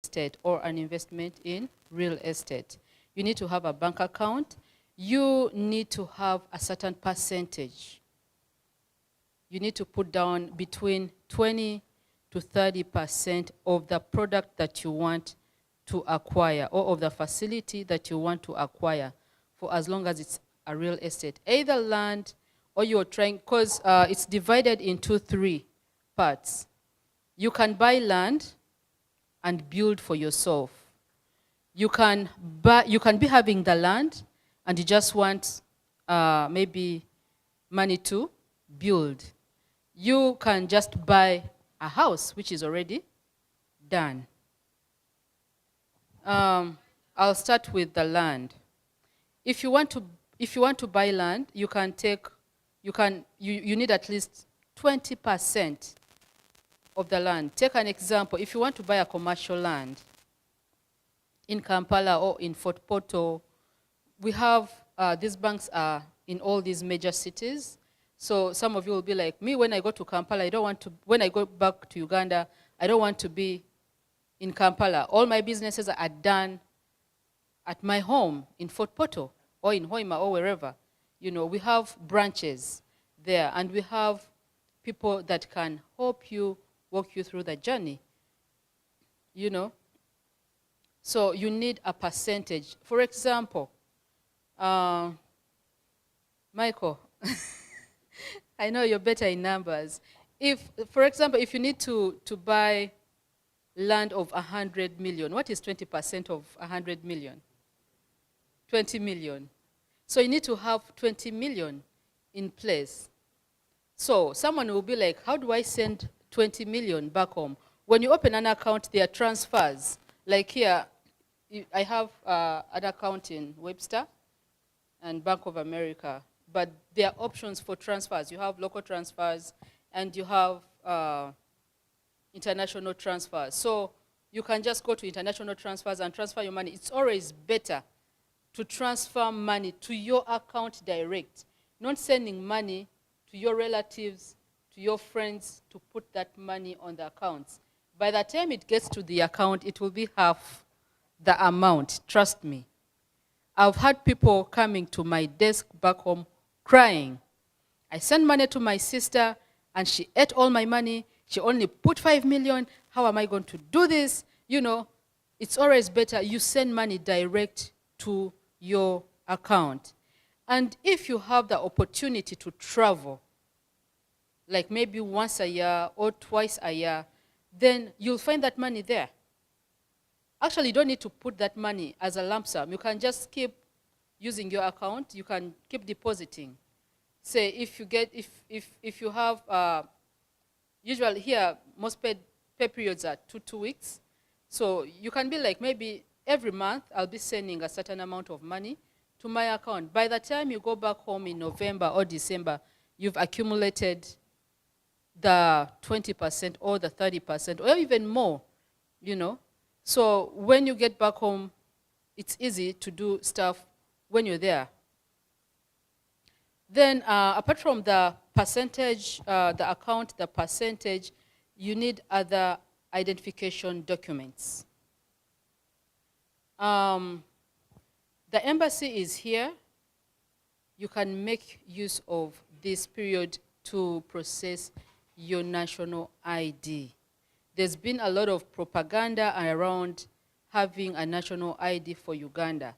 estate or an investment in real estate. You need to have a bank account. You need to have a certain percentage. You need to put down between 20 to 30% of the product that you want to acquire, or of the facility that you want to acquire, for as long as it's a real estate. Either land, or you're trying, because it's divided into 3 parts. You can buy land and build for yourself. You can be having the land and you just want maybe money to build. You can just buy a house which is already done. I'll start with the land. If you want to buy land, you need at least 20% of the land. Take an example. If you want to buy a commercial land in Kampala or in Fort Portal, we have these banks are in all these major cities. So some of you will be like me. When I go to Kampala, when I go back to Uganda, I don't want to be in Kampala. All my businesses are done at my home in Fort Portal or in Hoima or wherever. You know, we have branches there, and we have people that can help you, walk you through the journey, you know. So you need a percentage. For example, Michael, I know you're better in numbers. For example, if you need to buy land of 100 million, what is 20% of 100 million? 20 million. So you need to have 20 million in place. So someone will be like, how do I send 20 million back home? When you open an account, there are transfers. Like here, I have an account in Webster and Bank of America, but there are options for transfers. You have local transfers and you have international transfers. So you can just go to international transfers and transfer your money. It's always better to transfer money to your account direct, not sending money to your relatives, to your friends to put that money on the accounts. By the time it gets to the account, it will be half the amount, trust me. I've had people coming to my desk back home crying. I sent money to my sister and she ate all my money. She only put 5 million. How am I going to do this? You know, it's always better you send money direct to your account. And if you have the opportunity to travel, like maybe once a year or twice a year, then you'll find that money there. Actually, you don't need to put that money as a lump sum. You can just keep using your account. You can keep depositing. Say if you have, usually here, most pay periods are 2 weeks. So you can be like, maybe every month I'll be sending a certain amount of money to my account. By the time you go back home in November or December, you've accumulated the 20% or the 30% or even more, you know. So when you get back home, it's easy to do stuff when you're there. Then apart from the percentage, the account, the percentage, you need other identification documents. The embassy is here. You can make use of this period to process your national ID. There's been a lot of propaganda around having a national ID for Uganda.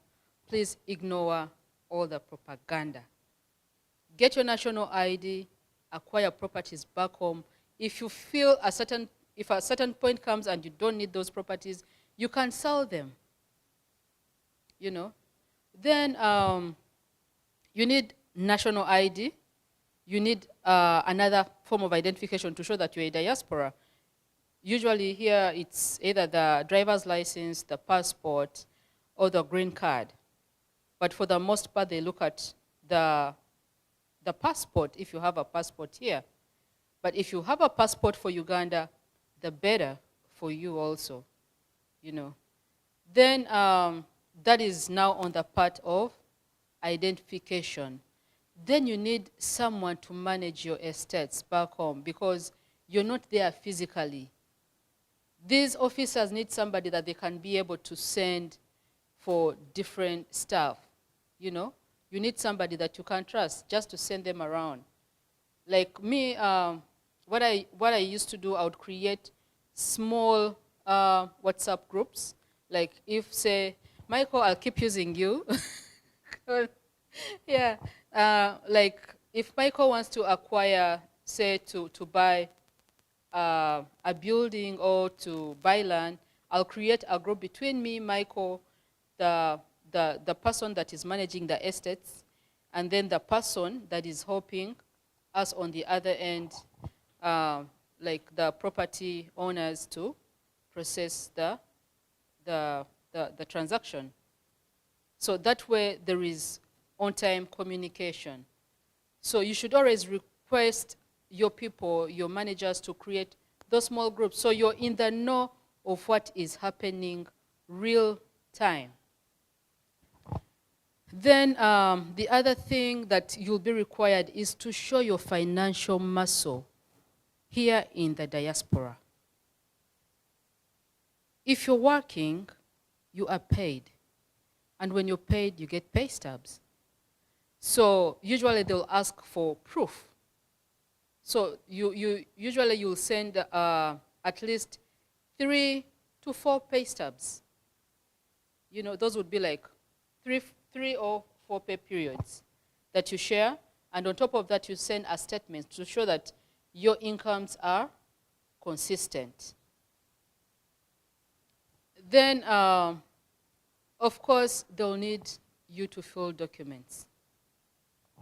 Please ignore all the propaganda. Get your national ID, acquire properties back home. If you feel if a certain point comes and you don't need those properties, you can sell them, you know. Then you need national ID. You need another form of identification to show that you're a diaspora. Usually here it's either the driver's license, the passport, or the green card. But for the most part, they look at the passport if you have a passport here. But if you have a passport for Uganda, the better for you also, you know. Then that is now on the part of identification. Then you need someone to manage your estates back home because you're not there physically. These officers need somebody that they can be able to send for different stuff. You know, you need somebody that you can trust just to send them around. Like me, what I used to do, I would create small WhatsApp groups. Like if, say, Michael, I'll keep using you. Yeah, like if Michael wants to acquire, say, to buy a building or to buy land, I'll create a group between me, Michael, the person that is managing the estates, and then the person that is helping us on the other end, like the property owners, to process the transaction. So that way there is on-time communication. So you should always request your people, your managers, to create those small groups so you're in the know of what is happening real time. Then the other thing that you'll be required is to show your financial muscle here in the diaspora. If you're working, you are paid. And when you're paid, you get pay stubs. So usually they'll ask for proof. So usually you'll send at least 3 to 4 pay stubs. You know, those would be like three or 4 pay periods that you share. And on top of that, you send a statement to show that your incomes are consistent. Then, of course, they'll need you to fill documents.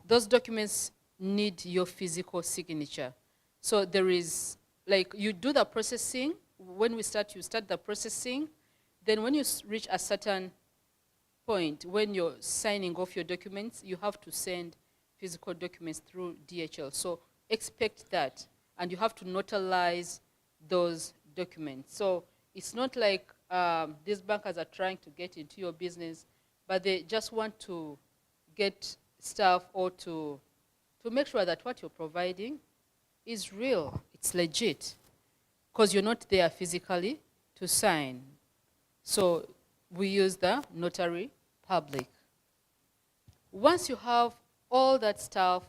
Those documents need your physical signature. So there is, like, you do the processing. When we start, you start the processing. Then when you reach a certain point, when you're signing off your documents, you have to send physical documents through DHL. So expect that. And you have to notarize those documents. So it's not like these bankers are trying to get into your business, but they just want to get stuff or to make sure that what you're providing is real, it's legit, because you're not there physically to sign. So we use the notary public. Once you have all that stuff,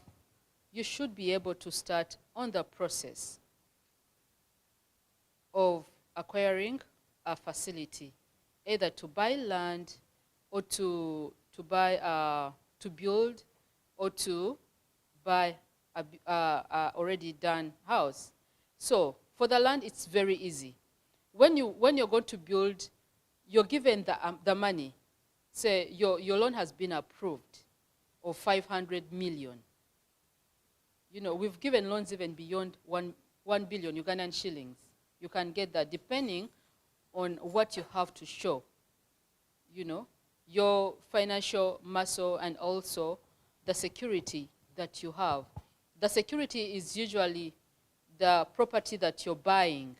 you should be able to start on the process of acquiring a facility, either to buy land or to build or to buy a already done house. So for the land, it's very easy. When you're going to build, you're given the money. Say your loan has been approved of 500 million. You know, we've given loans even beyond 1 billion Ugandan shillings. You can get that depending on what you have to show. You know, your financial muscle and also the security that you have. The security is usually the property that you're buying.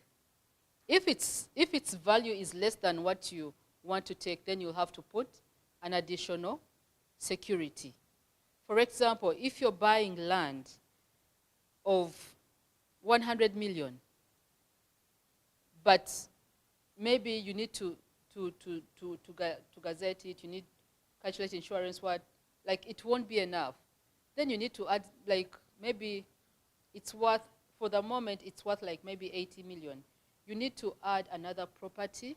If its value is less than what you want to take, then you'll have to put an additional security. For example, if you're buying land of 100 million, but maybe you need to gazette it, you need calculate insurance, like it won't be enough. Then you need to add, like, maybe it's worth, for the moment, it's worth like maybe 80 million. You need to add another property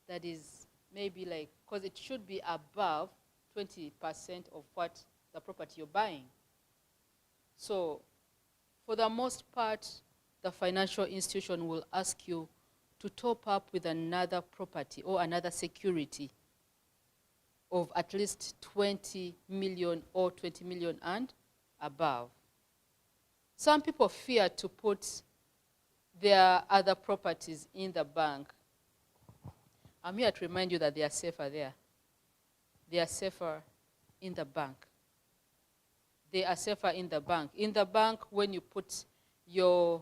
that is maybe like, because it should be above 20% of what the property you're buying. So for the most part, the financial institution will ask you to top up with another property or another security of at least 20 million or 20 million and above. Some people fear to put their other properties in the bank. I'm here to remind you that they are safer there. They are safer in the bank. They are safer in the bank. In the bank, when you put your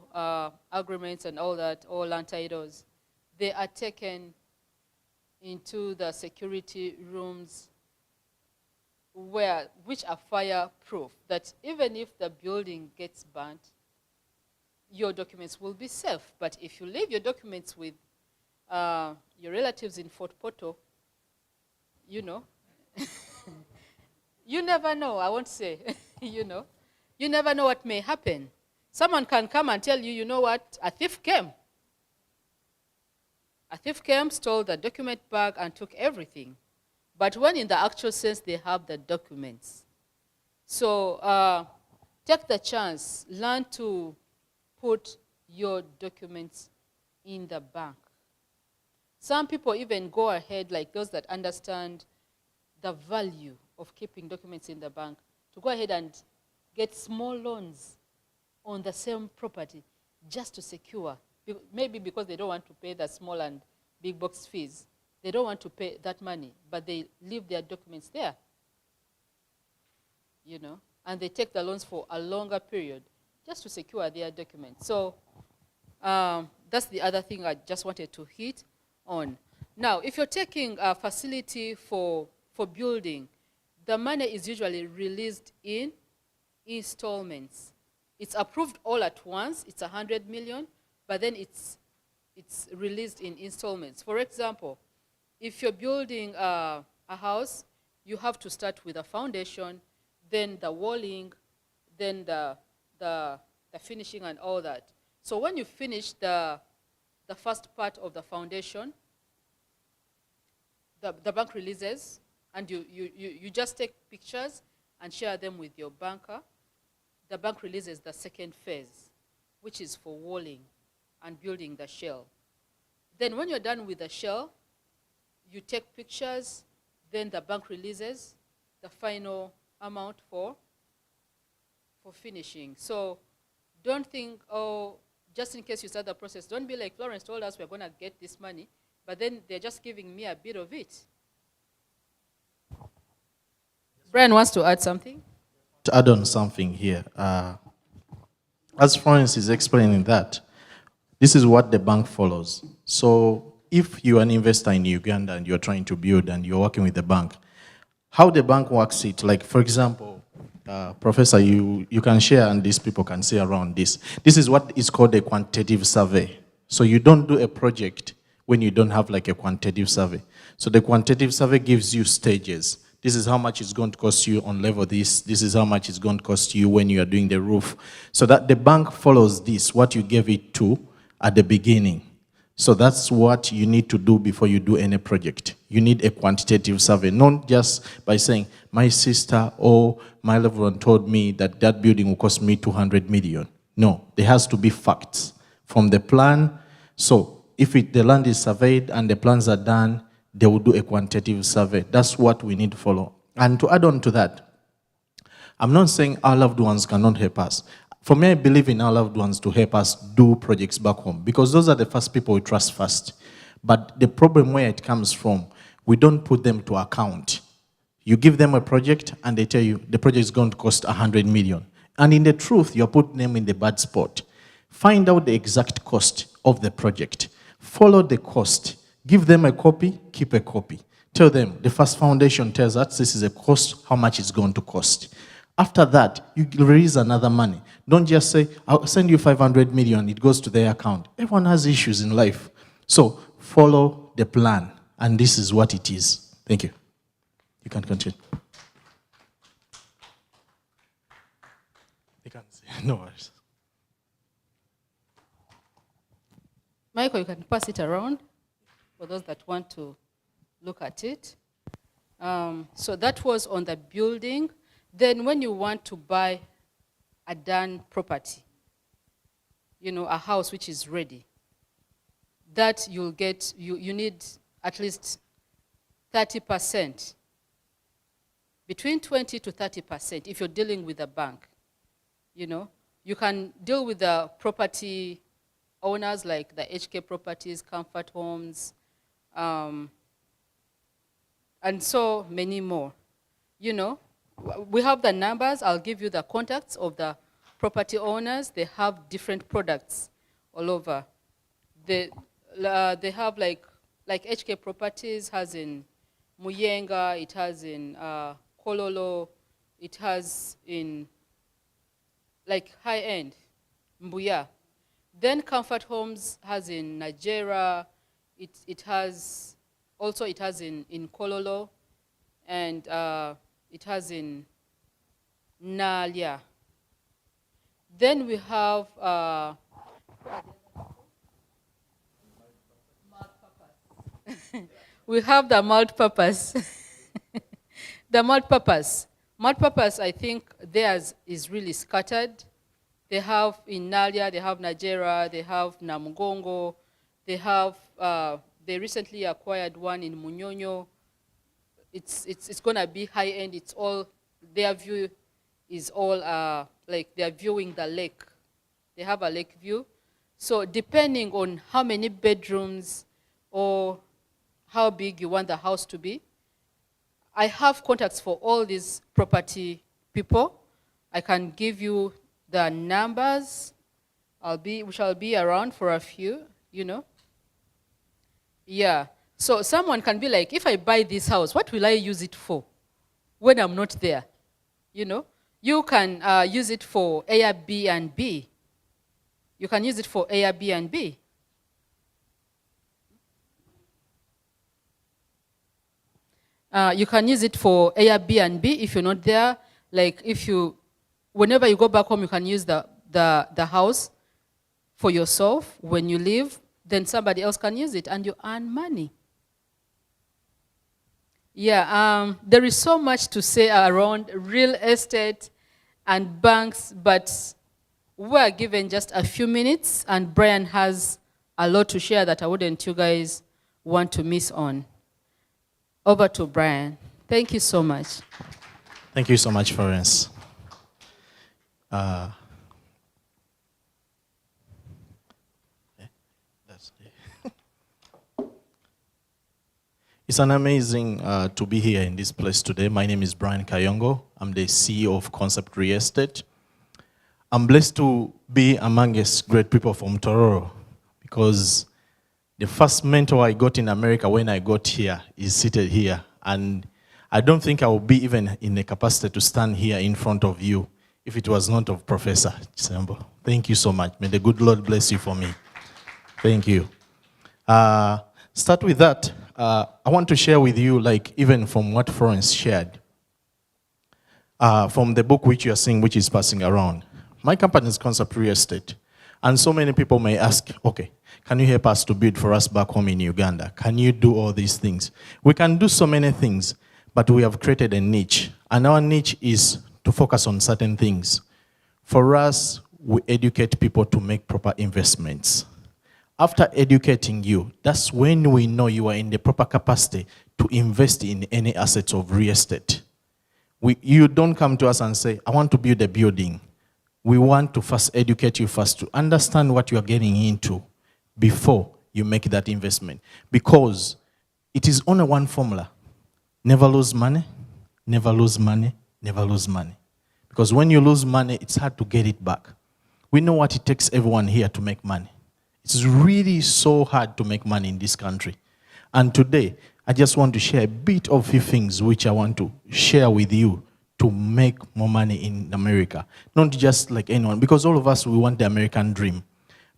agreements and all that, all land titles, they are taken into the security rooms which are fireproof, that even if the building gets burnt, your documents will be safe. But if you leave your documents with your relatives in Fort Portal, you know, you never know, I won't say, you know. You never know what may happen. Someone can come and tell you, you know what, a thief came. A thief came, stole the document bag, and took everything. But when in the actual sense, they have the documents. So take the chance, learn to put your documents in the bank. Some people even go ahead, like those that understand the value of keeping documents in the bank, to go ahead and get small loans on the same property just to secure. Maybe because they don't want to pay the small and big box fees. They don't want to pay that money, but they leave their documents there, you know, and they take the loans for a longer period just to secure their documents. So that's the other thing I just wanted to hit on. Now, if you're taking a facility for building, the money is usually released in installments. It's approved all at once, it's 100 million, but then it's released in installments. For example, if you're building a house, you have to start with a foundation, then the walling, then the finishing and all that. So when you finish the first part of the foundation, the bank releases, and you just take pictures and share them with your banker. The bank releases the second phase, which is for walling and building the shell. Then when you're done with the shell, you take pictures, then the bank releases the final amount for finishing. So don't think, oh, just in case you start the process, don't be like Florence told us we're going to get this money, but then they're just giving me a bit of it. Brian wants to add something? To add on something here, as Florence is explaining that, this is what the bank follows. So if you're an investor in Uganda and you're trying to build and you're working with the bank, how the bank works it, like for example, Professor, you can share and these people can say around this. This is what is called a quantitative survey. So you don't do a project when you don't have like a quantitative survey. So the quantitative survey gives you stages. This is how much it's going to cost you on level this. This is how much it's going to cost you when you are doing the roof. So that the bank follows this, what you gave it to at the beginning. So that's what you need to do before you do any project. You need a quantitative survey, not just by saying, my sister or my loved one told me that that building will cost me 200 million. No, there has to be facts from the plan. So if the land is surveyed and the plans are done, they will do a quantitative survey. That's what we need to follow. And to add on to that, I'm not saying our loved ones cannot help us. For me, I believe in our loved ones to help us do projects back home because those are the first people we trust first. But the problem where it comes from, we don't put them to account. You give them a project and they tell you the project is going to cost 100 million. And in the truth, you're putting them in the bad spot. Find out the exact cost of the project. Follow the cost. Give them a copy, keep a copy. Tell them, the first foundation tells us this is a cost, how much it's going to cost. After that, you release another money. Don't just say, I'll send you 500 million, it goes to their account. Everyone has issues in life. So follow the plan, and this is what it is. Thank you. You can continue. You can say, no worries. Michael, you can pass it around for those that want to look at it. So that was on the building. Then when you want to buy a done property, you know, a house which is ready, that you'll get, you need at least 30%, between 20 to 30% if you're dealing with a bank. You know, you can deal with the property owners like the HK Properties, Comfort Homes, and so many more. You know, we have the numbers. I'll give you the contacts of the property owners. They have different products all over. They have like HK Properties has in Muyenga, it has in Kololo, it has in like high-end, Mbuya. Then Comfort Homes has in Nigeria, It has, also it has in Kololo, and it has in Nalia. Then we have we have the multi-purpose. The multi-purpose. Multi-purpose, I think theirs is really scattered. They have in Nalia, they have Nigeria, they have Namugongo, they have, they recently acquired one in Munyonyo. It's gonna be high-end. It's all, their view is all like they're viewing the lake. They have a lake view. So depending on how many bedrooms or how big you want the house to be, I have contacts for all these property people. I can give you the numbers. We shall be around for a few, you know. Yeah. So someone can be like, if I buy this house, what will I use it for when I'm not there? You know, you can use it for Airbnb. You can use it for Airbnb. You can use it for Airbnb if you're not there. Like if you, whenever you go back home, you can use the house for yourself. When you leave, then somebody else can use it and you earn money. Yeah, there is so much to say around real estate and banks, but we're given just a few minutes and Brian has a lot to share that I wouldn't you guys want to miss on. Over to Brian. Thank you so much. Thank you so much, Florence. It's an amazing to be here in this place today. My name is Brian Kayongo. I'm the CEO of Concept Real Estate. I'm blessed to be amongst great people from Tooro because the first mentor I got in America when I got here is seated here. And I don't think I will be even in the capacity to stand here in front of you if it was not of Professor Chisembo. Thank you so much. May the good Lord bless you for me. Thank you. Start with that. I want to share with you, like even from what Florence shared, from the book which you are seeing, which is passing around. My company is Concept Real Estate. And so many people may ask, okay, can you help us to build for us back home in Uganda? Can you do all these things? We can do so many things, but we have created a niche. And our niche is to focus on certain things. For us, we educate people to make proper investments. After educating you, that's when we know you are in the proper capacity to invest in any assets of real estate. You don't come to us and say, I want to build a building. We want to first educate you first to understand what you are getting into before you make that investment. Because it is only one formula. Never lose money, never lose money, never lose money. Because when you lose money, it's hard to get it back. We know what it takes everyone here to make money. It's really so hard to make money in this country. And today, I just want to share a bit of few things which I want to share with you to make more money in America. Not just like anyone, because all of us, we want the American dream.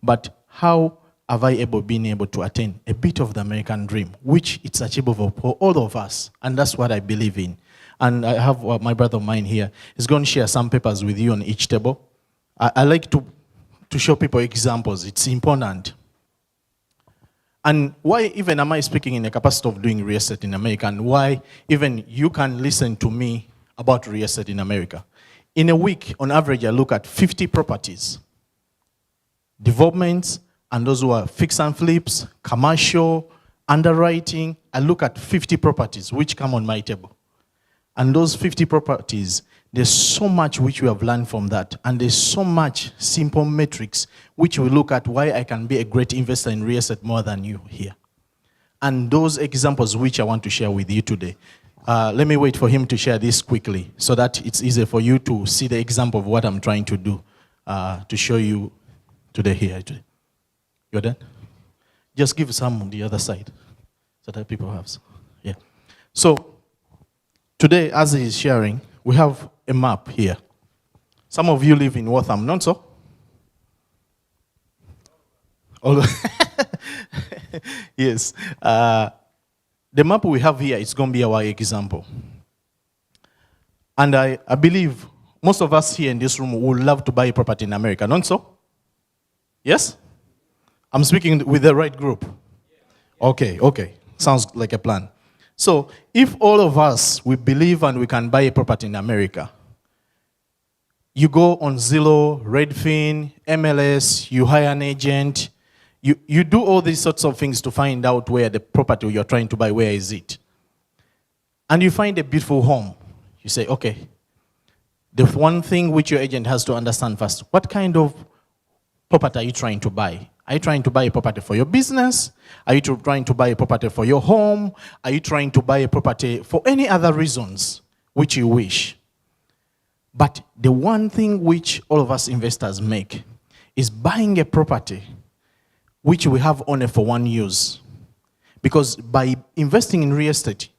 But how have I been able to attain a bit of the American dream, which it's achievable for all of us, and that's what I believe in. And I have my brother of mine here. He's going to share some papers with you on each table. I like to show people examples. It's important. And why even am I speaking in the capacity of doing real estate in America, and why even you can listen to me about real estate in America. In a week, on average, I look at 50 properties, developments, and those who are fix and flips, commercial, underwriting. I look at 50 properties which come on my table. And those 50 properties, there's so much which we have learned from that. And there's so much simple metrics which we look at why I can be a great investor in real estate more than you here. And those examples which I want to share with you today. Let me wait for him to share this quickly so that it's easier for you to see the example of what I'm trying to do to show you today here. You're done? Just give some on the other side so that people have some. Yeah. So today, as he's sharing, we have a map here. Some of you live in Waltham, not so? Yes. The map we have here is going to be our example. And I believe most of us here in this room would love to buy a property in America, not so? Yes? I'm speaking with the right group. Okay. Sounds like a plan. So if all of us, we believe and we can buy a property in America, you go on Zillow, Redfin, MLS, you hire an agent, you do all these sorts of things to find out where the property you're trying to buy, where is it? And you find a beautiful home. You say, okay, the one thing which your agent has to understand first, what kind of property are you trying to buy? Are you trying to buy a property for your business? Are you trying to buy a property for your home? Are you trying to buy a property for any other reasons which you wish? But the one thing which all of us investors make is buying a property which we have only for one use. Because by investing in real estate,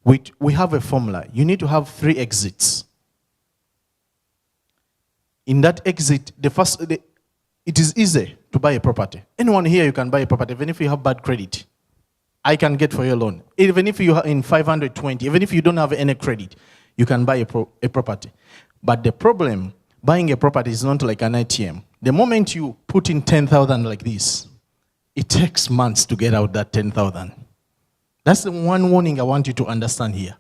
we have a formula. You need to have 3 exits. In that exit, it is easy to buy a property. Anyone here, you can buy a property, even if you have bad credit. I can get for your loan. Even if you are in 520, even if you don't have any credit, you can buy a property. But the problem, buying a property is not like an ATM. The moment you put in 10,000 like this, it takes months to get out that 10,000. That's the one warning I want you to understand here.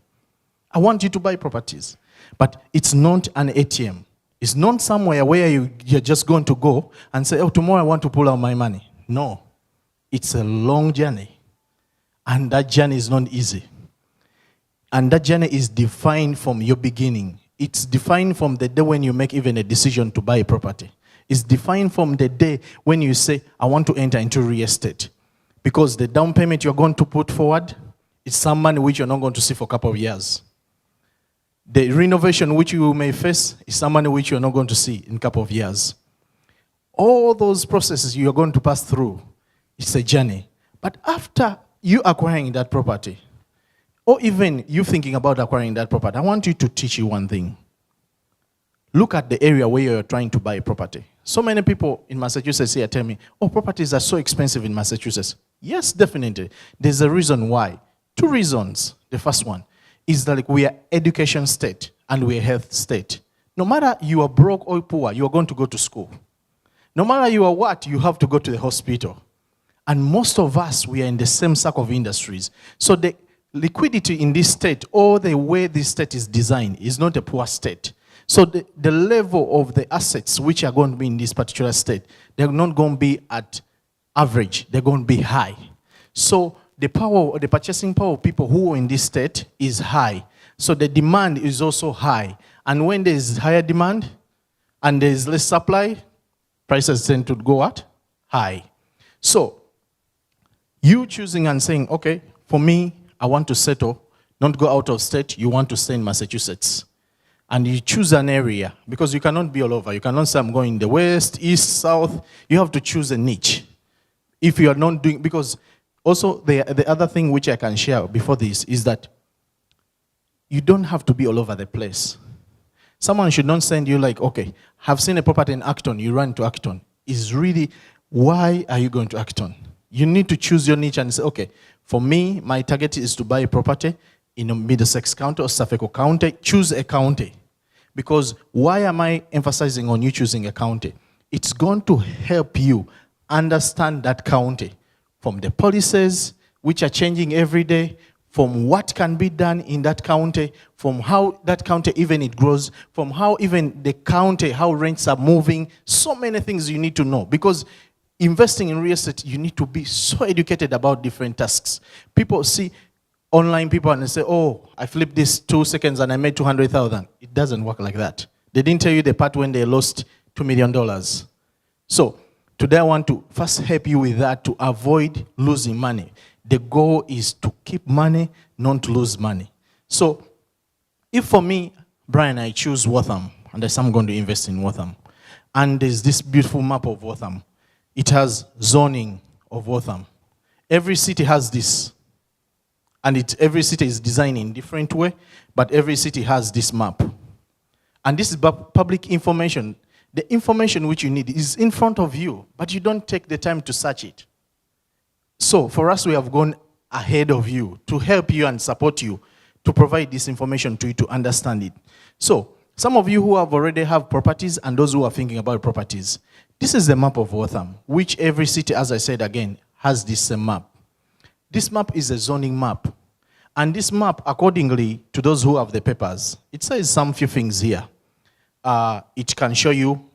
I want you to buy properties, but it's not an ATM. It's not somewhere where you're just going to go and say, oh, tomorrow I want to pull out my money. No, it's a long journey, and that journey is not easy. And that journey is defined from your beginning. It's defined from the day when you make even a decision to buy a property. It's defined from the day when you say, I want to enter into real estate. Because the down payment you're going to put forward is some money which you're not going to see for a couple of years. The renovation which you may face is some money which you're not going to see in a couple of years. All those processes you're going to pass through, it's a journey. But after you acquiring that property, or even you thinking about acquiring that property, I want you to teach you one thing. Look at the area where you're trying to buy a property. So many people in Massachusetts here tell me, oh, properties are so expensive in Massachusetts. Yes, definitely. There's a reason why. 2 reasons. The first one is that we are education state and we are health state. No matter you are broke or poor, you are going to go to school. No matter you are what, you have to go to the hospital. And most of us, we are in the same circle of industries. So the liquidity in this state, or the way this state is designed, is not a poor state. So the level of the assets which are going to be in this particular state, they're not going to be at average, they're going to be high. So the purchasing power of people who are in this state is high. So the demand is also high. And when there is higher demand and there is less supply, prices tend to go at high. So you choosing and saying, okay, for me, I want to settle, not go out of state, you want to stay in Massachusetts. And you choose an area, because you cannot be all over. You cannot say I'm going in the west, east, south. You have to choose a niche. If you are not doing, because also the other thing which I can share before this is that you don't have to be all over the place. Someone should not send you like, okay, have seen a property in Acton, you run to Acton. It's really, why are you going to Acton? You need to choose your niche and say, okay, for me, my target is to buy a property in a Middlesex County or Suffolk County. Choose a county. Because why am I emphasizing on you choosing a county? It's going to help you understand that county, from the policies which are changing every day, from what can be done in that county, from how that county even it grows, from how even the county, how rents are moving. So many things you need to know, because investing in real estate, you need to be so educated about different tasks. People see online people and they say, oh, I flipped this 2 seconds and I made 200,000. It doesn't work like that. They didn't tell you the part when they lost $2 million. So today I want to first help you with that, to avoid losing money. The goal is to keep money, not to lose money. So if for me, Brian, I choose Waltham, and I say I'm going to invest in Waltham, and there's this beautiful map of Waltham. It has zoning of Waltham. Every city has this. And every city is designed in a different way, but every city has this map. And this is public information. The information which you need is in front of you, but you don't take the time to search it. So for us, we have gone ahead of you to help you and support you, to provide this information to you to understand it. So some of you who have already have properties and those who are thinking about properties, this is the map of Waltham, which every city, as I said again, has this same map. This map is a zoning map. And this map, accordingly to those who have the papers, it says some few things here. It can show you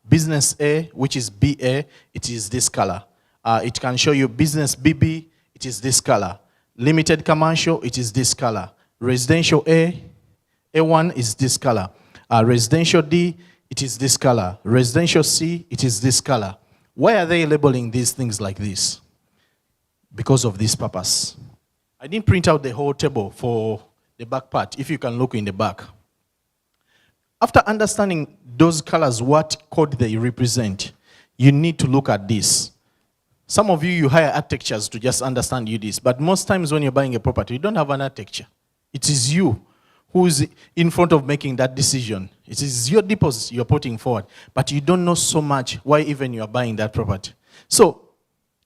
business A, which is BA, it is this color. It can show you business BB, it is this color. Limited commercial, it is this color. Residential A, A1 is this color. Residential D, it is this color. Residential C, it is this color. Why are they labeling these things like this? Because of this purpose. I didn't print out the whole table for the back part, if you can look in the back. After understanding those colors, what code they represent, you need to look at this. Some of you hire architects to just understand you this, but most times when you're buying a property, you don't have an architecture. It is you who is in front of making that decision. It is your deposit you're putting forward, but you don't know so much why even you are buying that property. So,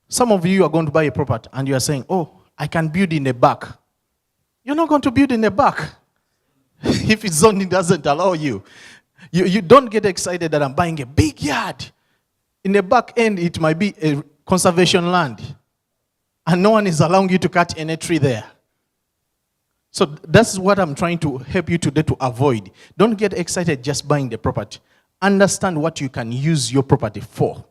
some of you are going to buy a property and you are saying, oh, I can build in the back. You're not going to build in the back if it's zoning doesn't allow you. You don't get excited that I'm buying a big yard. In the back end, it might be a conservation land, and no one is allowing you to cut any tree there. So that's what I'm trying to help you today to avoid. Don't get excited just buying the property. Understand what you can use your property for.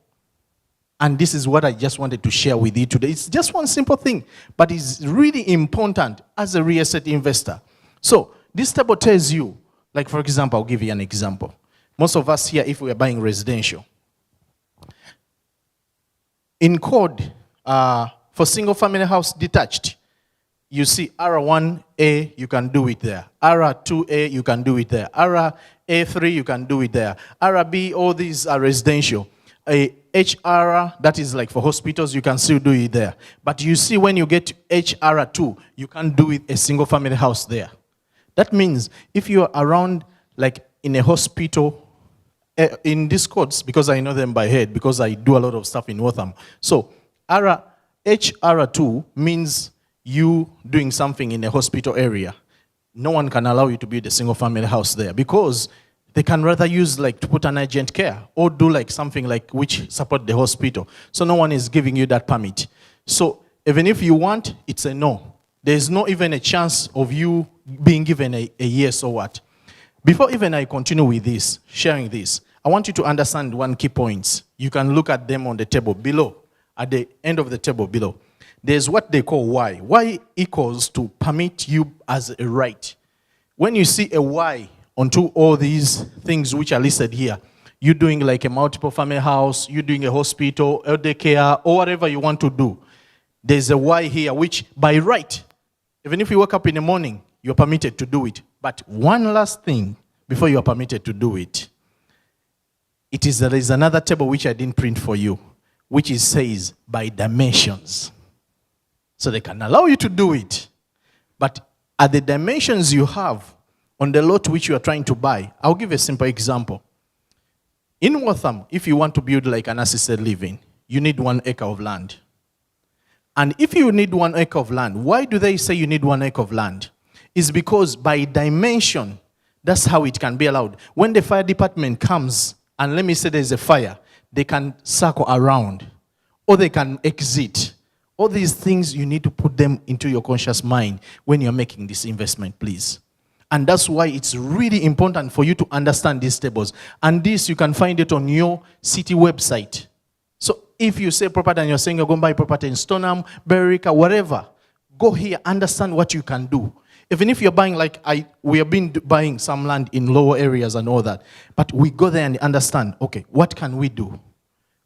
And this is what I just wanted to share with you today. It's just one simple thing, but it's really important as a real estate investor. So this table tells you, like for example, I'll give you an example. Most of us here, if we are buying residential, in code, for single family house detached, you see R1A, you can do it there. R2A, you can do it there. RA3, you can do it there. RB, all these are residential. A HR, that is like for hospitals, you can still do it there. But you see when you get to HR2, you can't do it a single family house there. That means if you're around like in a hospital, in these codes, because I know them by head, because I do a lot of stuff in Waltham. So HR2 means you doing something in a hospital area. No one can allow you to build a single family house there because they can rather use like to put an urgent care or do like something like which support the hospital. So no one is giving you that permit. So even if you want, it's a no. There's not even a chance of you being given a yes or what. Before even I continue with this, sharing this, I want you to understand one key point. You can look at them on the table below, at the end of the table below. There's what they call Y. Y equals to permit you as a right. When you see a Y onto all these things which are listed here, you're doing like a multiple family house, you're doing a hospital, elder care, or whatever you want to do. There's a Y here, which by right, even if you wake up in the morning, you're permitted to do it. But one last thing before you are permitted to do it. There is another table which I didn't print for you, which says by dimensions. So they can allow you to do it. But at the dimensions you have on the lot which you are trying to buy, I'll give a simple example. In Waltham, if you want to build like an assisted living, you need 1 acre of land. And if you need 1 acre of land, why do they say you need 1 acre of land? It's because by dimension, that's how it can be allowed. When the fire department comes, and let me say there's a fire, they can circle around, or they can exit. All these things, you need to put them into your conscious mind when you're making this investment, please. And that's why it's really important for you to understand these tables. And this, you can find it on your city website. So if you say property and you're saying you're going to buy property in Stoneham, Berwick, whatever, go here, understand what you can do. Even if you're buying, like we have been buying some land in lower areas and all that, but we go there and understand, okay, what can we do?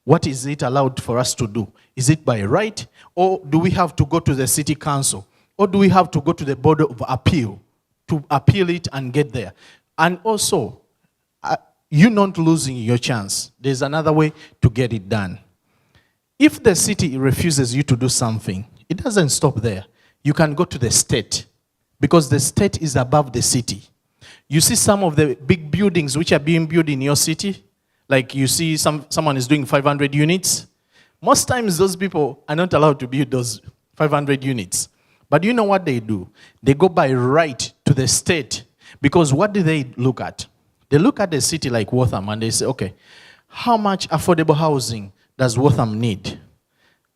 What is it allowed for us to do? Is it by right? Or do we have to go to the city council? Or do we have to go to the board of appeal to appeal it and get there? And also, you're not losing your chance. There's another way to get it done. If the city refuses you to do something, it doesn't stop there. You can go to the state, because the state is above the city. You see some of the big buildings which are being built in your city, like you see someone is doing 500 units. Most times those people are not allowed to build those 500 units. But you know what they do? They go by right to the state. Because what do they look at? They look at a city like Waltham and they say, okay, how much affordable housing does Waltham need?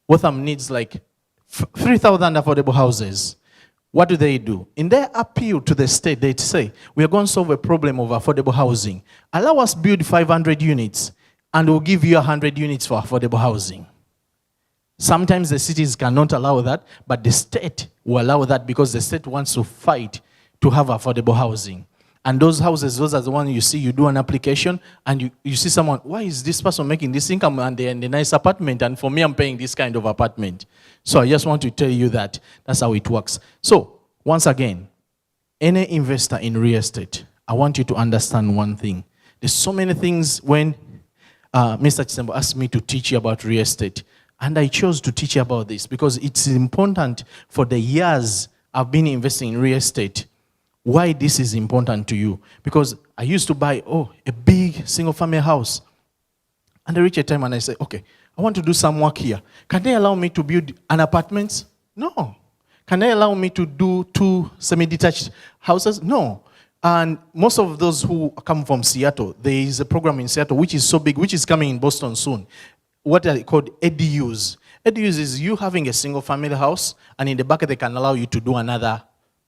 Waltham needs like 3,000 affordable houses. What do? In their appeal to the state, they say, we are going to solve a problem of affordable housing. Allow us build 500 units and we'll give you 100 units for affordable housing. Sometimes the cities cannot allow that, but the state will allow that because the state wants to fight to have affordable housing. And those houses, those are the ones you see, you do an application, and you see someone, why is this person making this income and they're in a nice apartment, and for me, I'm paying this kind of apartment. So I just want to tell you that that's how it works. So, once again, any investor in real estate, I want you to understand one thing. There's so many things when Mr. Chisembo asked me to teach you about real estate, and I chose to teach you about this because it's important for the years I've been investing in real estate. Why this is important to you? Because I used to buy, a big single-family house. And I reach a time and I say, okay, I want to do some work here. Can they allow me to build an apartment? No. Can they allow me to do 2 semi-detached houses? No. And most of those who come from Seattle, there is a program in Seattle which is so big, which is coming in Boston soon. What are called ADUs. ADUs is you having a single-family house, and in the back they can allow you to do another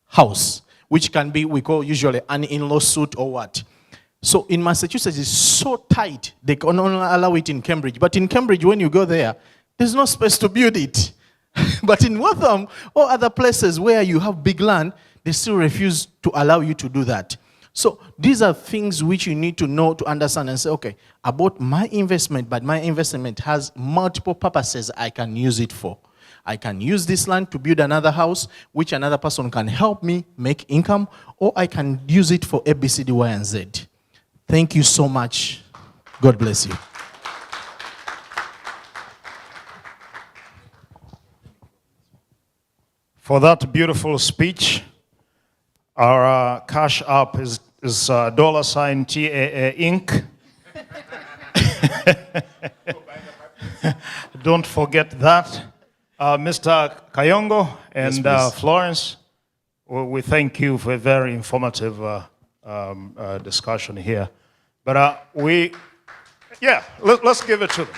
house, which can be, we call usually an in-law suite or what. So in Massachusetts, it's so tight, they can only allow it in Cambridge. But in Cambridge, when you go there, there's no space to build it. But in Waltham or other places where you have big land, they still refuse to allow you to do that. So these are things which you need to know, to understand and say, okay, about my investment, but my investment has multiple purposes I can use it for. I can use this land to build another house, which another person can help me make income, or I can use it for A, B, C, D, Y, and Z. Thank you so much. God bless you. For that beautiful speech, our cash app is $TAA Inc. Don't forget that. Mr. Kayongo and Yes, Florence, we thank you for a very informative discussion here. But let's give it to them.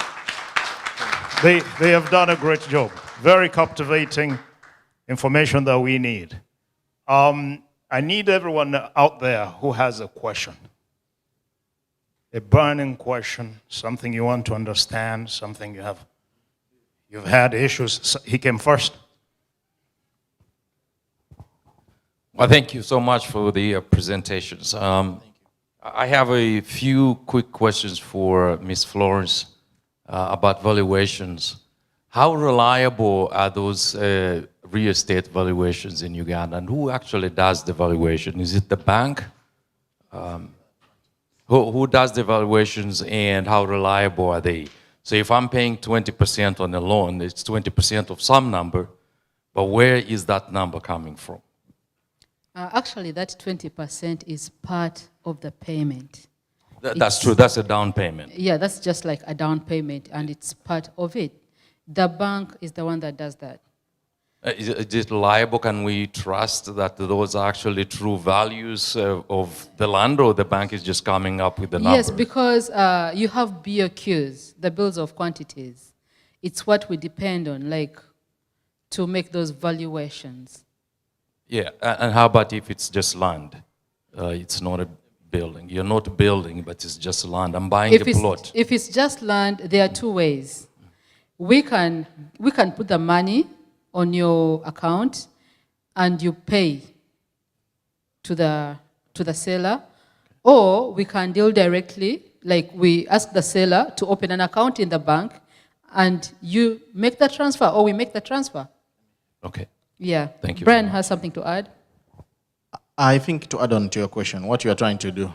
They have done a great job. Very captivating information that we need. I need everyone out there who has a question, a burning question, something you want to understand, something you've had issues. He came first. Well, thank you so much for the presentations. I have a few quick questions for Ms. Florence about valuations. How reliable are those real estate valuations in Uganda, and who actually does the valuation? Is it the bank? Who does the valuations, and how reliable are they? So if I'm paying 20% on a loan, it's 20% of some number, but where is that number coming from? Actually, that 20% is part of the payment. That's true, that's a down payment. Yeah, that's just like a down payment, and it's part of it. The bank is the one that does that. Is it reliable? Can we trust that those are actually true values of the land, or the bank is just coming up with the number? Yes, because you have BOQs, the bills of quantities. It's what we depend on, like, to make those valuations. Yeah, and how about if it's just land? It's not a building. You're not building, but it's just land. I'm buying a plot. If it's just land, there are 2 ways. We can put the money on your account and you pay to the seller, or we can deal directly, like we ask the seller to open an account in the bank and you make the transfer, or we make the transfer. Okay. Yeah. Thank you. Brian has something to add. I think to add on to your question, what you are trying to do,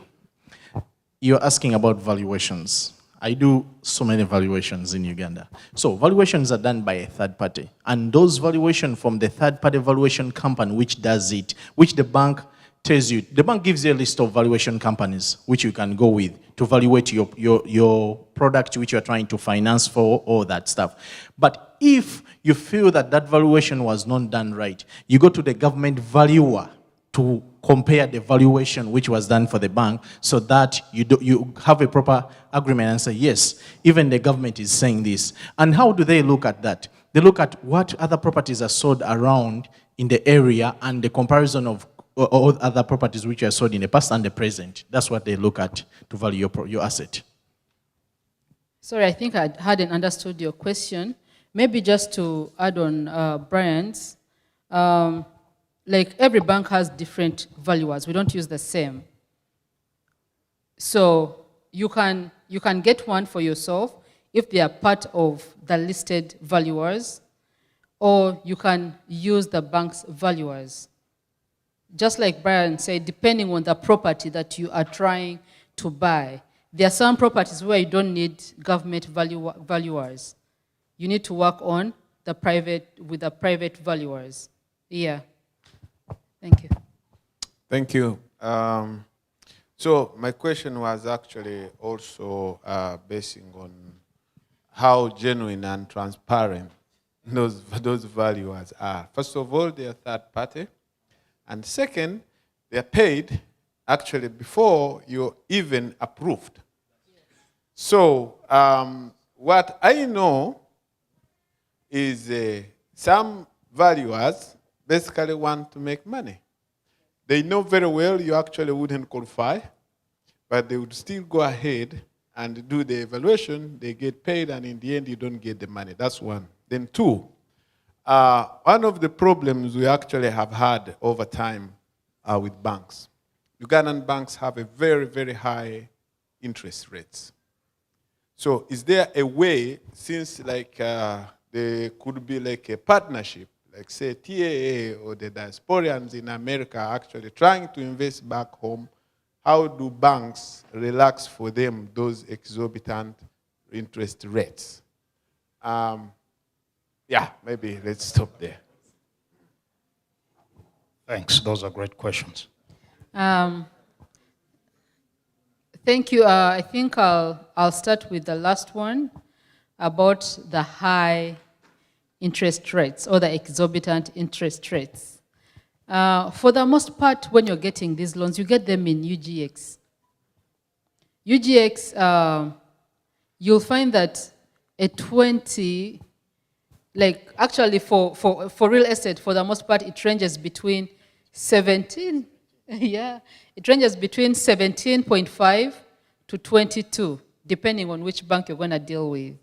you're asking about valuations. I do so many valuations in Uganda. So valuations are done by a third party. And those valuations from the third party valuation company which does it, which the bank tells you, the bank gives you a list of valuation companies which you can go with to evaluate your product which you're trying to finance for, all that stuff. But if you feel that that valuation was not done right, you go to the government valuer to compare the valuation which was done for the bank, so that you have a proper agreement and say, yes, even the government is saying this. And how do they look at that? They look at what other properties are sold around in the area and the comparison of all other properties which are sold in the past and the present. That's what they look at to value your asset. Sorry, I think I hadn't understood your question. Maybe just to add on Brian's, like every bank has different valuers. We don't use the same. So you can get one for yourself if they are part of the listed valuers, or you can use the bank's valuers. Just like Brian said, depending on the property that you are trying to buy. There are some properties where you don't need government valuers. You need to work on with the private valuers. Yeah. Thank you. Thank you. So my question was actually also basing on how genuine and transparent those valuers are. First of all, they are third party. And second, they are paid actually before you're even approved. So what I know is some valuers basically want to make money. They know very well you actually wouldn't qualify, but they would still go ahead and do the evaluation. They get paid, and in the end, you don't get the money. That's one. Then two, one of the problems we actually have had over time with banks. Ugandan banks have a very, very high interest rates. So is there a way, since like there could be like a partnership, like say TAA or the diasporans in America actually trying to invest back home, how do banks relax for them those exorbitant interest rates? Yeah, maybe let's stop there. Thanks. Those are great questions. Thank you. I think I'll start with the last one about the high interest rates or the exorbitant interest rates. For the most part, when you're getting these loans, you get them in UGX. UGX, you'll find that a 20, like actually for real estate, for the most part, it ranges between 17, yeah, it ranges between 17.5 to 22, depending on which bank you're going to deal with.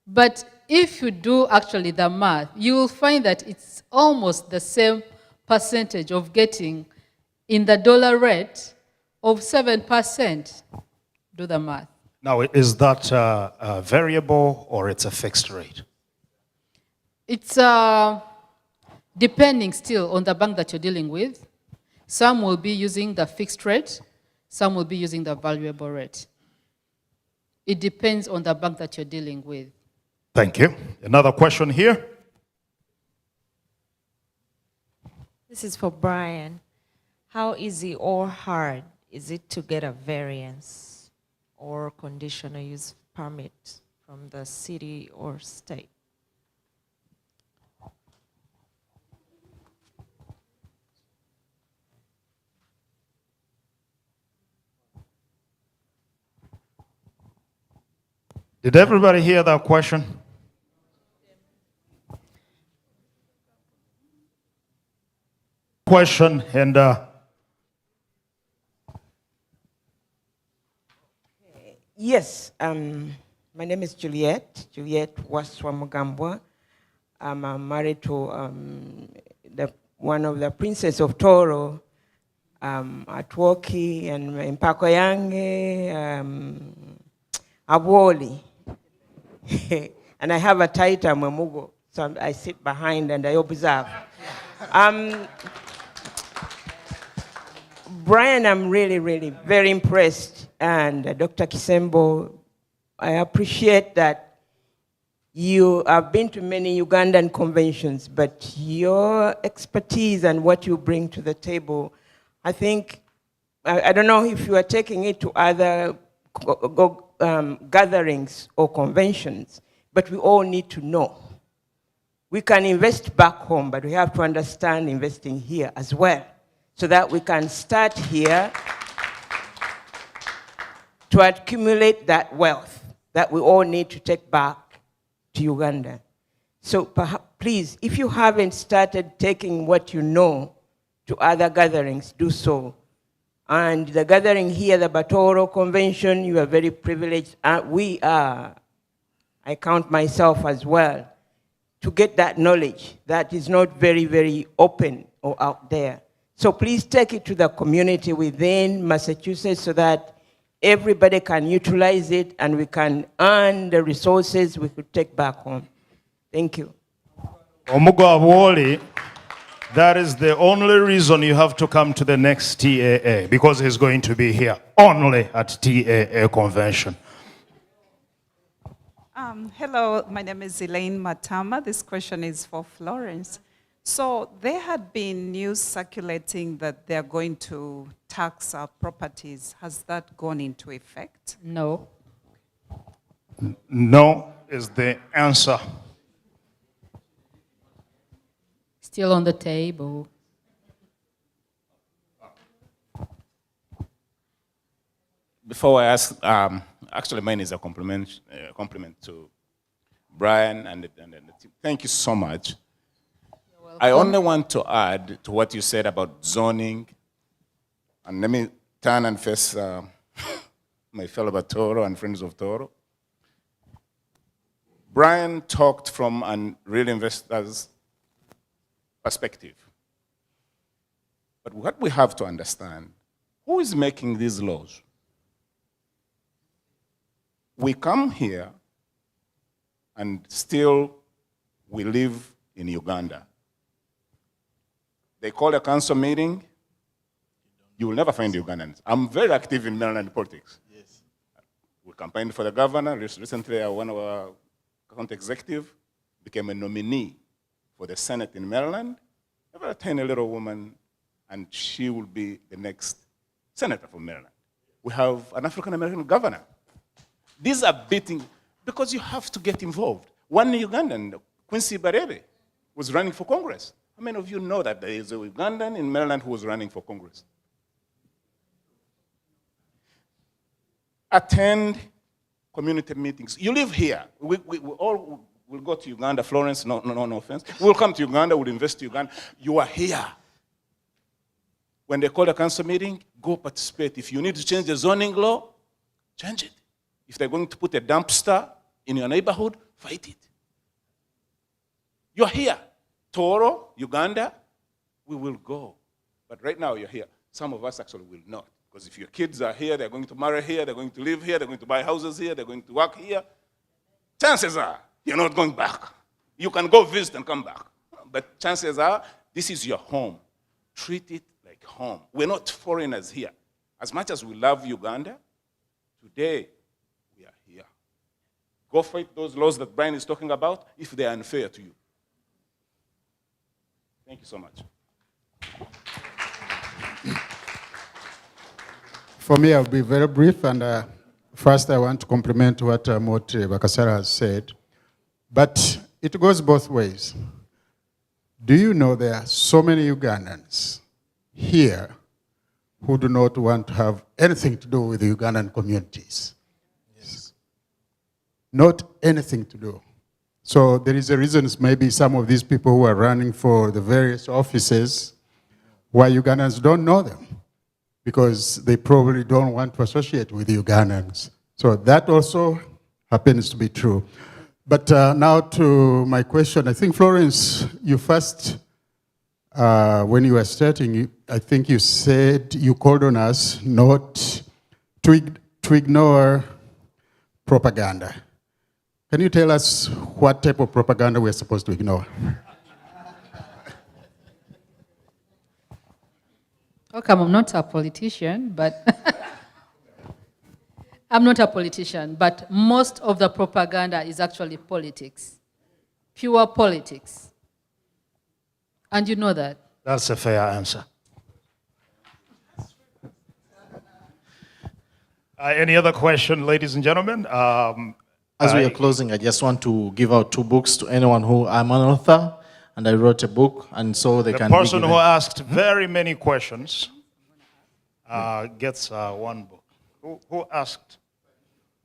But if you do actually the math, you will find that it's almost the same percentage of getting in the dollar rate of 7%. Do the math. Now, is that a variable or it's a fixed rate? It's depending still on the bank that you're dealing with. Some will be using the fixed rate, some will be using the variable rate. It depends on the bank that you're dealing with. Thank you. Another question here. This is for Brian. How easy or hard is it to get a variance or conditional use permit from the city or state? Did everybody hear that question? Question and Yes, my name is Juliet Waswamugambwa. I'm married to one of the princess of Tooro, Atwoki and Mpakoyange, Abwoli. And I have a title, Mwemugo, so I sit behind and I observe. Brian, I'm really, really very impressed. And Dr. Kisembo, I appreciate that you have been to many Ugandan conventions, but your expertise and what you bring to the table I think, I don't know if you are taking it to other gatherings or conventions, but we all need to know. We can invest back home, but we have to understand investing here as well, so that we can start here to accumulate that wealth that we all need to take back to Uganda. So perhaps, please, if you haven't started taking what you know to other gatherings, do so. And the gathering here, the Tooro Convention, you are very privileged. We are, I count myself as well, to get that knowledge that is not very, very open or out there. So please take it to the community within Massachusetts so that everybody can utilize it and we can earn the resources we could take back home. Thank you. Omugabwoli, that is the only reason you have to come to the next TAA, because he's going to be here only at TAA convention. Hello, my name is Elaine Matama. This question is for Florence. So there had been news circulating that they're going to tax our properties. Has that gone into effect? No. No is the answer. Still on the table. Before I ask, actually mine is a compliment to Brian and the team. Thank you so much. I only want to add to what you said about zoning, and let me turn and face my fellow Tooro and friends of Tooro. Brian talked from a real investor's perspective. But what we have to understand, who is making these laws? We come here and still we live in Uganda. They call a council meeting, you will never find Ugandans. I'm very active in Maryland politics. Yes. We campaigned for the governor. Recently, one of our county executive became a nominee for the Senate in Maryland. A very tiny little woman, and she will be the next senator from Maryland. We have an African-American governor. These are beating, because you have to get involved. One Ugandan, Quincy Barebe, was running for Congress. How many of you know that there is a Ugandan in Maryland who was running for Congress? Attend community meetings. You live here. We all will go to Uganda. Florence, no offense. We'll come to Uganda, we'll invest in Uganda. You are here. When they call a council meeting, go participate. If you need to change the zoning law, change it. If they're going to put a dumpster in your neighborhood, fight it. You're here. Tooro, Uganda, we will go. But right now you're here. Some of us actually will not. Because if your kids are here, they're going to marry here, they're going to live here, they're going to buy houses here, they're going to work here, chances are you're not going back. You can go visit and come back. But chances are this is your home. Treat it like home. We're not foreigners here. As much as we love Uganda, today we are here. Go fight those laws that Brian is talking about if they are unfair to you. Thank you so much. For me, I'll be very brief, and first I want to compliment what Moti Bakasara has said. But it goes both ways. Do you know there are so many Ugandans here who do not want to have anything to do with the Ugandan communities? Yes. Not anything to do. So there is a reason maybe some of these people who are running for the various offices, why Ugandans don't know them, because they probably don't want to associate with Ugandans. So that also happens to be true. But now to my question. I think, Florence, you first, when you were starting, I think you said you called on us not to ignore propaganda. Can you tell us what type of propaganda we're supposed to ignore? Okay, I'm not a politician, but I'm not a politician, but most of the propaganda is actually politics, pure politics. And you know that. That's a fair answer. Any other question, ladies and gentlemen? As we are closing, I just want to give out 2 books to anyone who, I'm an author, and I wrote a book, and so they the can be person given. who asked very many questions gets 1 book. Who asked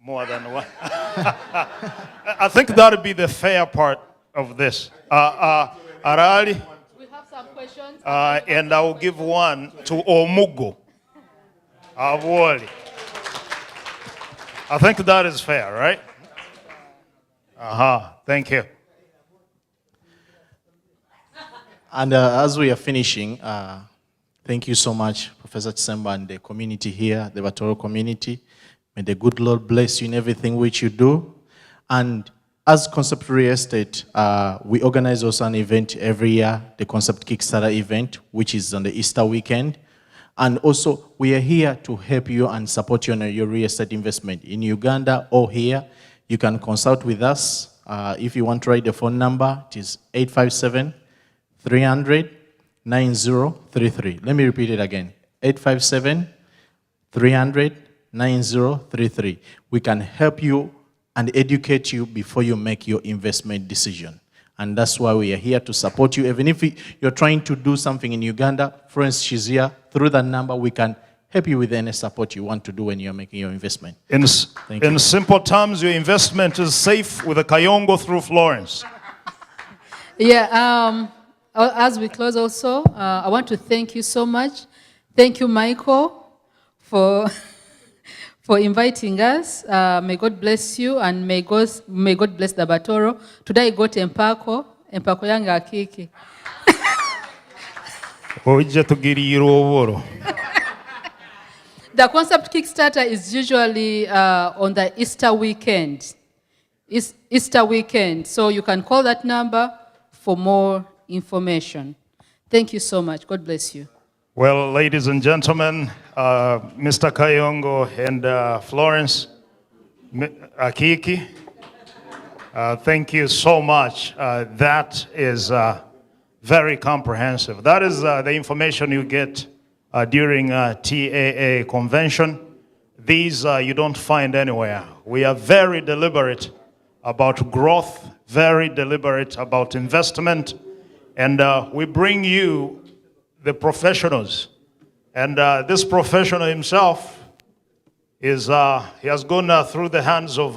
more than one? I think that would be the fair part of this. Arali, We have some questions. and I will give 1 to Omugo. Awoli. I think that is fair, right? Thank you. And as we are finishing, thank you so much, Professor Chisemba, and the community here, the Tooro community. May the good Lord bless you in everything which you do. And as Concept Real Estate, we organize also an event every year, the Concept Kickstarter event, which is on the Easter weekend. And also, we are here to help you and support you on your real estate investment in Uganda or here. You can consult with us. If you want to write the phone number, it is 857-300-9033. Let me repeat it again. 857-300-9033. We can help you and educate you before you make your investment decision. And that's why we are here to support you. Even if you're trying to do something in Uganda, Florence, she's here. Through that number, we can help you with any support you want to do when you're making your investment. In you. simple terms, your investment is safe with a Kayongo through Florence. Yeah, as we close also, I want to thank you so much. Thank you, Michael, for for inviting us. May God bless you, and may God bless the Tooro. Today I got empako yanga akiki. The Concept Kickstarter is usually on the Easter weekend. Easter weekend, so you can call that number for more information. Thank you so much. God bless you. Well, ladies and gentlemen, Mr. Kayongo and Florence Akiki, thank you so much. That is very comprehensive. That is the information you get during TAA convention. These you don't find anywhere. We are very deliberate about growth, very deliberate about investment, and we bring you the professionals. And this professional himself is, he has gone through the hands of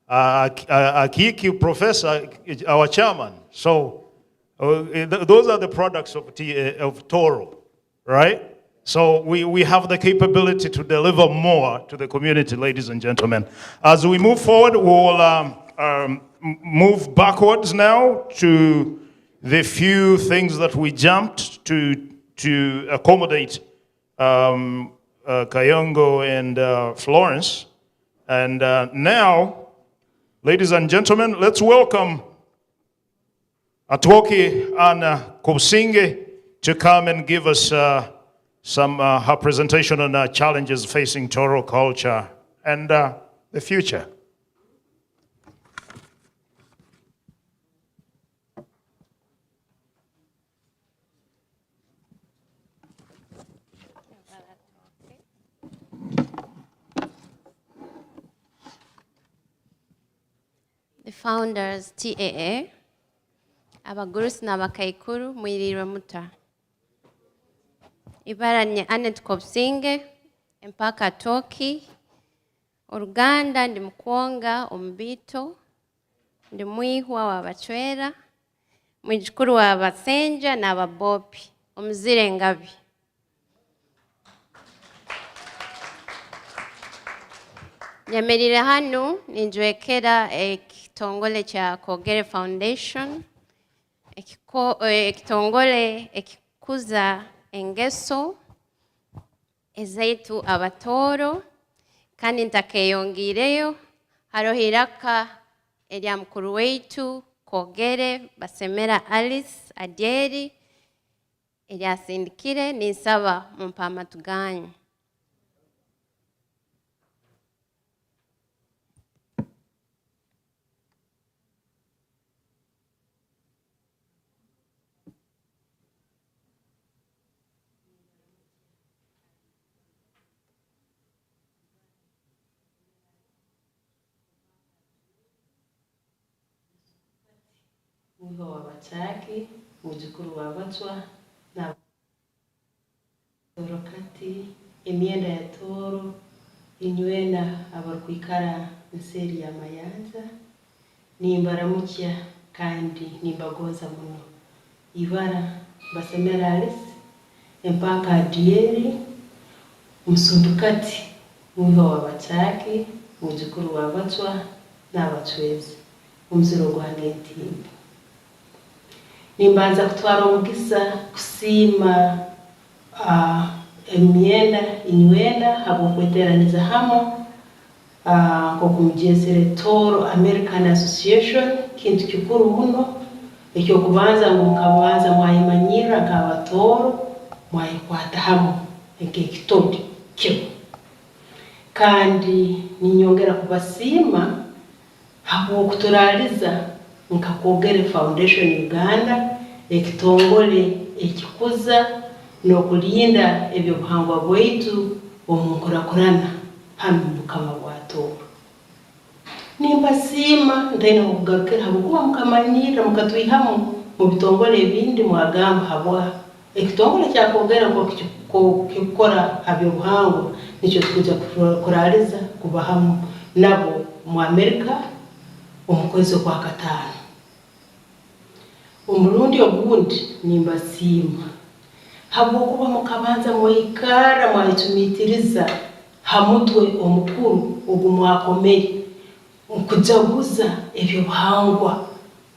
Akiki Professor, our chairman. So those are the products of Tooro, right? So we have the capability to deliver more to the community, ladies and gentlemen. As we move forward, we'll move backwards now to the few things that we jumped to accommodate Kayongo and Florence. And now, ladies and gentlemen, let's welcome Atoki Anna Kosinge to come and give us her presentation on challenges facing Tooro culture and the future. The founders TAA, abagurusi n'abakaikuru mwiriwe muta. Ibaranye Anet Kopsinge, empaka Toki, Uruganda ndi Mkwonga Ombito, ndi mwihwa w'abachwera, mwijukuru w'abasenja n'ababopi, omuzire ngabi. Nyamerire hanu ninjwekera ekitongole cha Kogere Foundation, ekitongole ekikuza engeso ezaitu abatoro, kandi ntakeyongireyo harohiraka erya mukuru weitu Kogere Basemera Alice Adieri erya sindikire ninsaba mumpama tuganye. mwiho wa bataki mujukuru wa batwa na Tooro kati emyenda ya Tooro inywena abarkwikara nseri ya mayanza nimbaramukya kandi nimbagoza muno ibara basemera Alice empaka adieri msundukati mwiho wa bataki mujukuru wa batwa n'abatwezi umuziro gwange ntimba nimbanza kutwara omugisa kusima emyenda inywenda habo kweteraniza hamo ko kumjesere Tooro American Association kintu kikuru muno ekyo kubanza mukabanza mwayimanyira nk'abatoro mwayikwata hamo ekitodi kyo kandi ninyongera kubasima habo kuturaliza nkakogere Foundation Uganda ekitongole ekikuza no kulinda ebyo buhangwa bwaitu omukurakurana hano mukama wa Tooro nimbasima ndaina kugarukira habo kuba mukamanyira mukatwihamu mu bitongole ebindi mwagamba habwa ekitongole kyakogera ko kikora habyo buhangwa nicho tukuja kuraliza kubahamu nabo mu Amerika omukwezi kwa katano umurundi ogundi nimbasima habo kuba mukabanza mwikara mwayitumitiriza hamutwe omukuru ogumwakomeye kujaguza ebyo buhangwa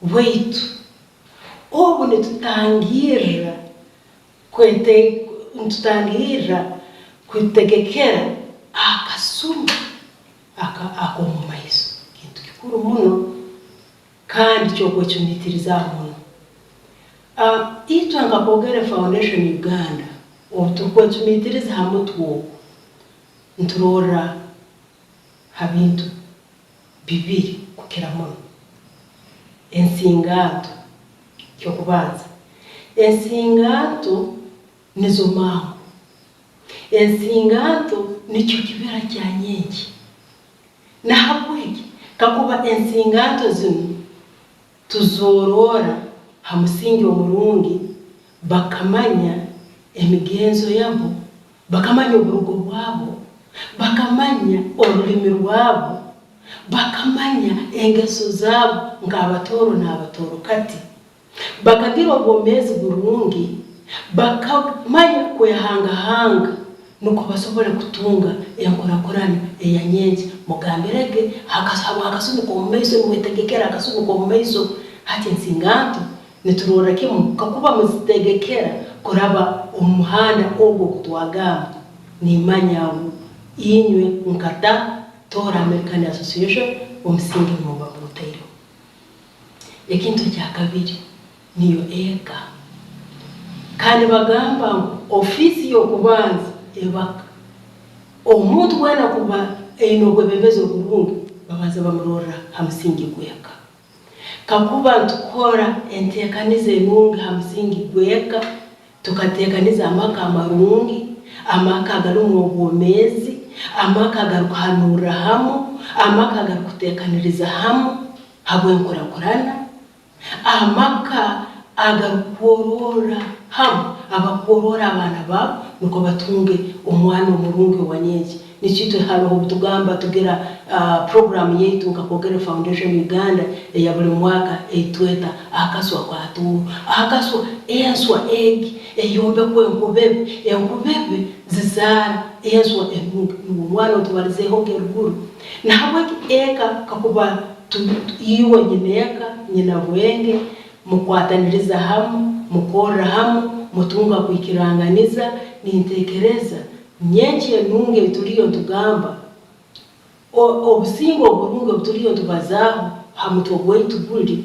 bwaitu obu nitutangira kwitegekera akasumu akomumaiso kintu kikuru muno kandi kyokwecumitiriza muno itwa ngakogere Foundation Uganda otukwecumitiriza hamutwo nturora habintu bibiri kukira muno ensingato kyokubanza ensingato nizo mango ensingato nicho kibera kya nyengi na habweki kakuba ensingato zino tuzorora hamusingi omurungi bakamanya emigenzo yabo bakamanya oburugo bwabo bakamanya olulimi rwabo bakamanya engeso zabo ng'abatoro n'abatoro kati bakagira obwomezi burungi bakamanya kwehangahanga nuko basobole kutunga enkurakurana eyanyengi mugambirege hakasunuka omumaiso mwetegekera hakasunuka omumaiso hati ensingato niturora kimu kakuba muzitegekera kuraba omuhanda ogwo kutwagamba nimanya inywe nkata Tooro American Association omusingi muba mutairo ekintu kya kabiri niyo eka kandi bagamba ofisi yokubanza ebaka omuntu wena kuba einogwe bebezo kurungi babaza bamurora hamusingi gweka kakuba tukora entekanize nungi hamusingi gweka tukatekaniza amaka amarungi amaka galumu obwomezi amaka garuhanura hamu amaka garukutekaniriza hamu habwenkurakurana amaka agarukorora hamu abakorora abana babo nuko batunge omwana omurungi wanyengi nichitwe halo tugamba tugira program yetu nkakogera Foundation Uganda ya buli mwaka etweta akaswa kwa Tooro akaswa enswa egi eyombe enkubebe zizara enswa enungi umwana otubalizeho geruguru na habweki eka kakuba iwe nyineka nyina bwenge mukwataniriza hamu mukora hamu mutunga kuikiranganiza nintekereza nyenchi enunge tuliyo tugamba obusingo obulunge tuliyo tubazaho hamutwe bwaitu buli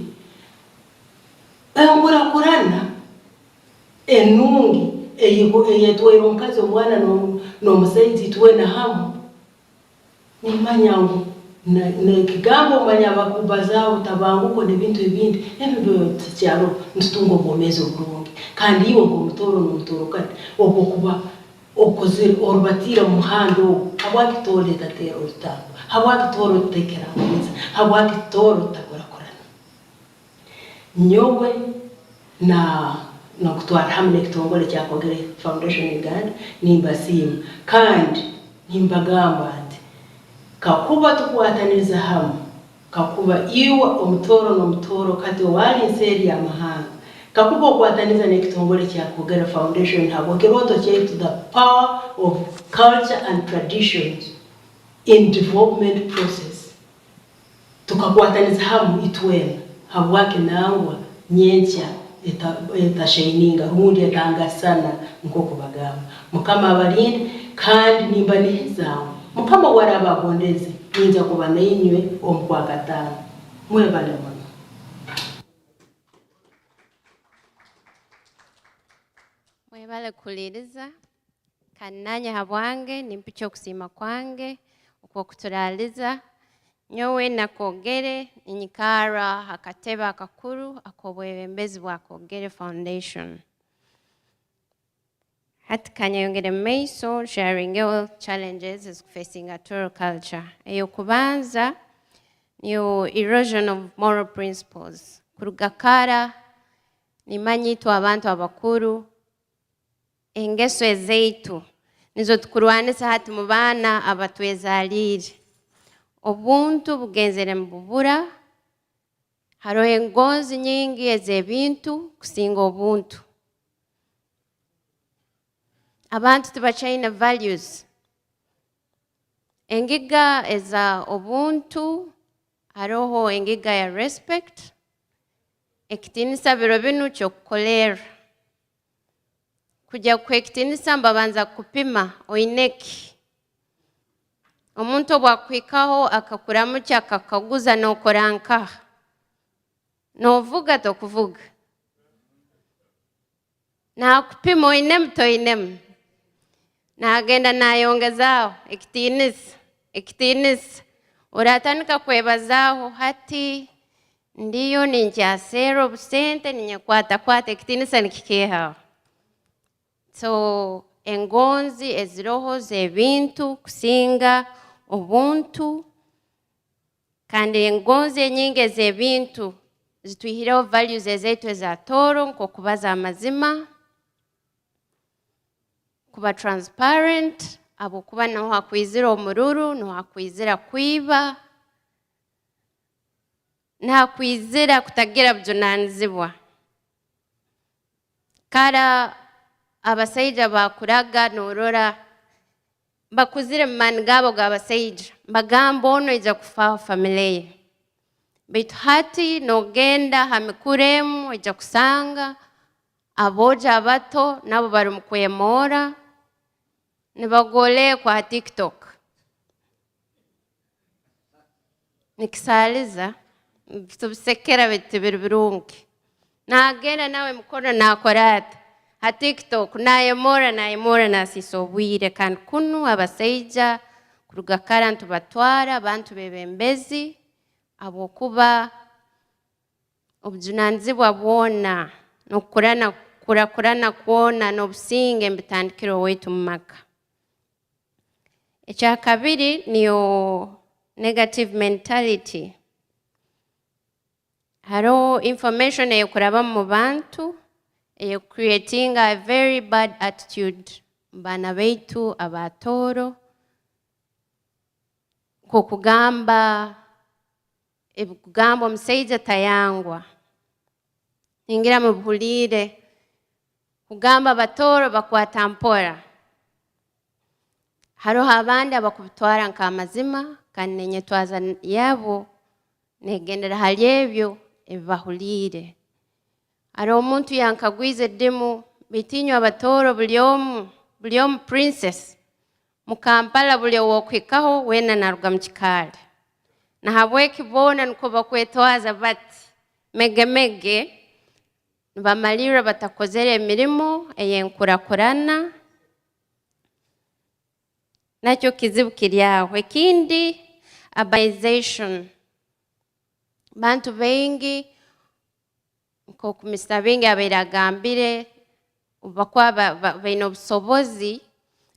enkurakurana enungi eyetwero nkazi omwana n'omusaiji tuwena hamu nimanyangu nekigambo manya bakubazaho tabanguko nebintu ebindi ebyo kyalo ntutunga obwomezi obulungi kandi iwe ng'omutoro n'omutoro kati okuba okozere orubatira muhando habwakitoro etatera olutamba habwakitoro tutekera mwiza habwakitoro takurakurana nyowe na kutwara hamwe n'ekitongole kya Kogere Foundation Uganda nimbasiima kandi nimbagamba nti kakuba tukwataniriza hamwe kakuba iwe omutoro n'omutoro kati wali nseri y'amahanga kakuba okwataniza n'ekitongole kya Kogere Foundation habwo kiroto kyaitu the power of culture and traditions in development process tukakwataniza hamwe itwena habwake nangwa nyencha etashaininga rundi etangasana nkoko bagamba mukama abalinde kandi nimbanizawo mukama warabagondeze ninja kuba nainywe omukwagatano mwebale muno. Mwebale kuliriza kananya habwange nimpicho kusima kwange okwo kuturaliza nyowe na Kogere inyikara hakateba akakuru akobwebembezi bwa Kogere Foundation. Hati kanyayongere meiso sharing all challenges is facing a Tooro culture. Eyo kubanza niyo erosion of moral principles. Kurugakara nimanyitu abantu abakuru engeso ezeitu nizo tukurwanisa hati mu bana abatwezalire. Obuntu bugenzere mbubura haro engonzi nyingi ezebintu kusinga obuntu. Abantu tibachayina values. Engiga eza obuntu haroho engiga ya respect ekitinisa biro binu kyokukolera. Kujya kwekitinisa mbabanza kupima oineki. Omuntu obwakwikaho akakuramucha akakaguza nokoranka. Novuga tokuvuga. Na kupima oinemu toinemu. Na agenda nayongezaho ekitinisa. Uratanika kwebazaho hati ndiyo ninjasero busente ninyakwata ekitinisa nikikehaho. So engonzi eziroho zebintu kusinga obuntu kandi engonzi nyingi ezebintu zituhireho values ezeitu eza Tooro nko kubaza amazima kuba transparent abo kuba naho hakwizira omururu no hakwizira kwiba na kwizira kutagira bujunanzibwa kara abasaija bakuraga norora bakuzire mani gabo gabasaija bagamba ono ija kufaho familia bitu hati nogenda hamikuremu ija kusanga aboja abato nabo bari mukwemora nibagole kwa TikTok nikisaliza tubisekera bitu birungi nagenda nawe mukono nakorata ha TikTok nayemora nasisobwire kandi kunu abasaija kurugakara ntubatwara abantu bebembezi abokuba obujunanzibwa bwona nokurana kuona nobusinge mbitandikiro wetu mumaka. Ekyakabiri niyo negative mentality. Haro information eyokuraba mu bantu creating a very bad attitude bana beitu abatoro kukugamba omusaija tayangwa ningira mubuhulire kugamba abatoro bakwata mpora haroho abandi abakubitwara nk'amazima kandi nenyetwaza yabo negendera hali ebyo ebibahulire. Hariho omuntu yankagwize dimu bitinyo abatoro buli omu princess mu Kampala buli owokwikaho wena naruga mu kikale na habweki bona niko bakwetwaza bati mege bamalira batakozere emirimo eyenkurakurana nakyo kizibu kiryaho. Ekindi urbanization bantu bengi nko kumista bengi abairagambire bakwa baino busobozi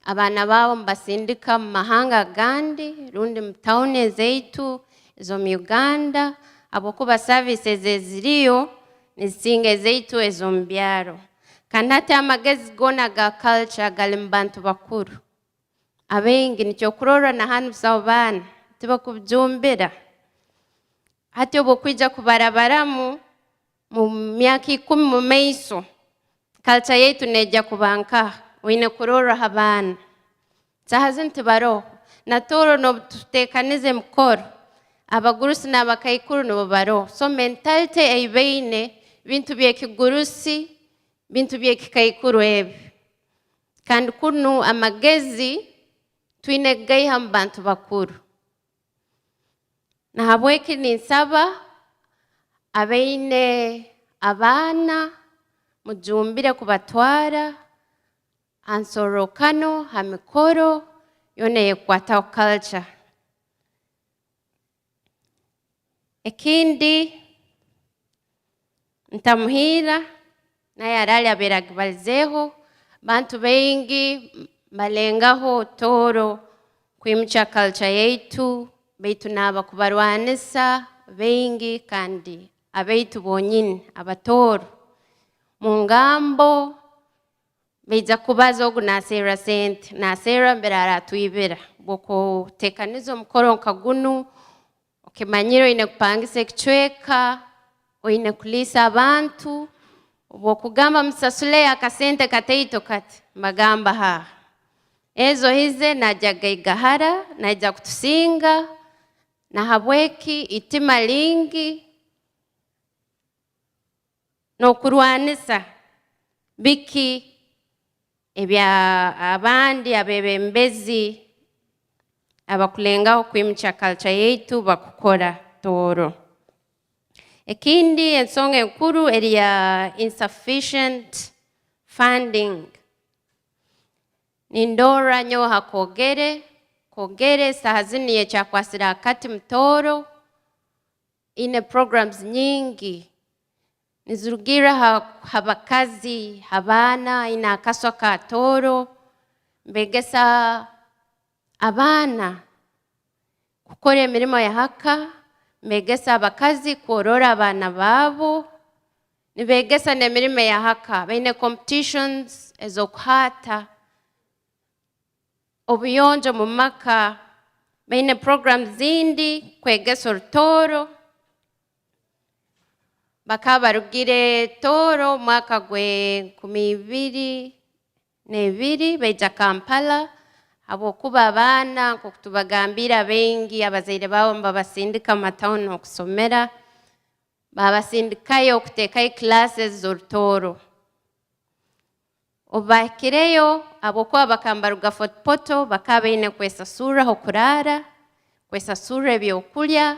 abana babo mbasindika mu mahanga gandi rundi mu town ezeitu zo mu Uganda abokuba services eziriyo nizinga ezaitu ezombyaro kandi hati amagezi gona ga culture gali mu bantu bakuru abengi nicyo kurora na hanu busaba bana tibakubyumvira hati obu kwija kubarabaramu mu myaka 10 mu maiso culture yetu neja kubanka wine kurora habana sahazi ntibaro na Tooro no tutekanize mukoro abagurusi n'abakaikuru no baro so mentality eibeine bintu byekigurusi bintu byekikaikuru ebi kandi kunu amagezi twine gaiha mu bantu bakuru na habweki ninsaba abeine abana mujumbire kubatwara ansorokano hamikoro yone yekwata culture ekindi ntamuhira naye arali aberagibalizeho bantu bengi balengaho Tooro kwimucha culture yetu beitu naba kubarwanisa bengi kandi abeitu bonyine abatoro mungambo beija kubaza ogu nasera sente nasera mbere aratwibira boko tekanizo mukoro nkagunu okimanyiro ine kupangisa ekichweka oine kulisa abantu bokugamba msasule akasente kateito kati magamba ha ezo hize najaga igahara naija kutusinga na habweki itima lingi no kurwanisa biki ebya abandi abebembezi abakulengaho kwimucha culture yetu bakukora Tooro ekindi ensonga enkuru eria insufficient funding nindora nyo kogere sahazini yechakwasira kati mtoro ine programs nyingi nizurugira habakazi habana ina kaswa ka Tooro mbegesa abana kukora emirimo ya haka mbegesa abakazi korora abana babo nibegesa nemirimo ya haka baine competitions ezokuhata obuyonjo mu maka baine programs zindi kwegesa Tooro bakabarugire Tooro mwaka gwe 2022 beja Kampala abo kuba abana kokutubagambira bengi abazaire bawo mbabasindika matown okusomera babasindikayo okuteka classes Tooro obakireyo abo kwa bakambaruga fotopoto bakabeine kwesasura hokurara kwesasura ebyokulya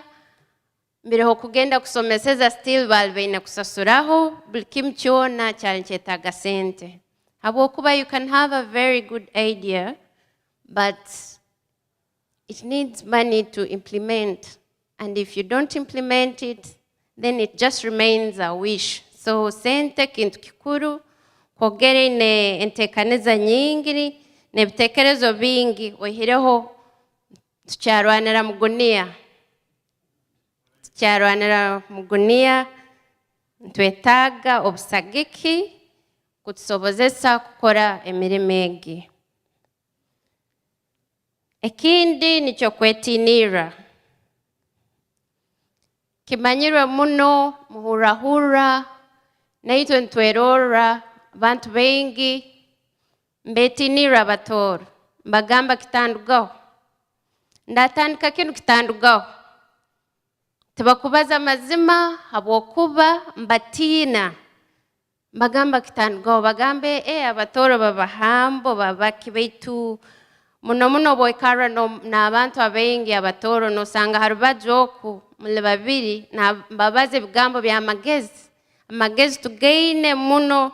mbere ho kugenda kusomeseza still balbeine kusasuraho bulkimchona cyanchetaga sente abo kuba you can have a very good idea but it needs money to implement and if you don't implement it then it just remains a wish so sente kintu kikuru kogere ne entekaniza nyingi ne bitekerezo bingi ohireho tucharwanira mugunia ntwetaga obusagiki kutusobozesa kukora emirimo egi ekindi nicho kwetinira kimanyirwe muno muhurahura naitwe ntwerora abantu bengi mbetinira Batooro mbagamba kitandugaho ndatandika kintu kitandugaho tibakubaza mazima habwokuba mbatina mbagamba kitandugaho bagambe Abatooro babahambo babaki baitu muno boikara n'abantu abengi Abatooro nosanga harubajoku mule babiri na babaze bigambo bya amagezi tugaine muno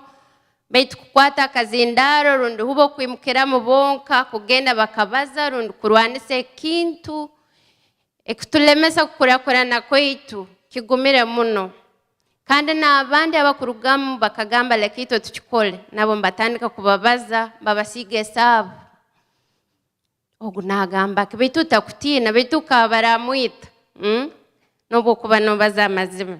baitu kukwata akazindaro rundi hubo kwimukira mu bonka kugenda bakabaza rundi kurwanisa ekintu ekutulemesa kukurakurana kwaitu kigumire muno kandi n'abandi abakurugamu bakagamba lekito tukikole nabo mbatandika kubabaza babasiga esabo ogu nagamba baitu takutina baitu kabaramwita nobo kuba nobaza amazima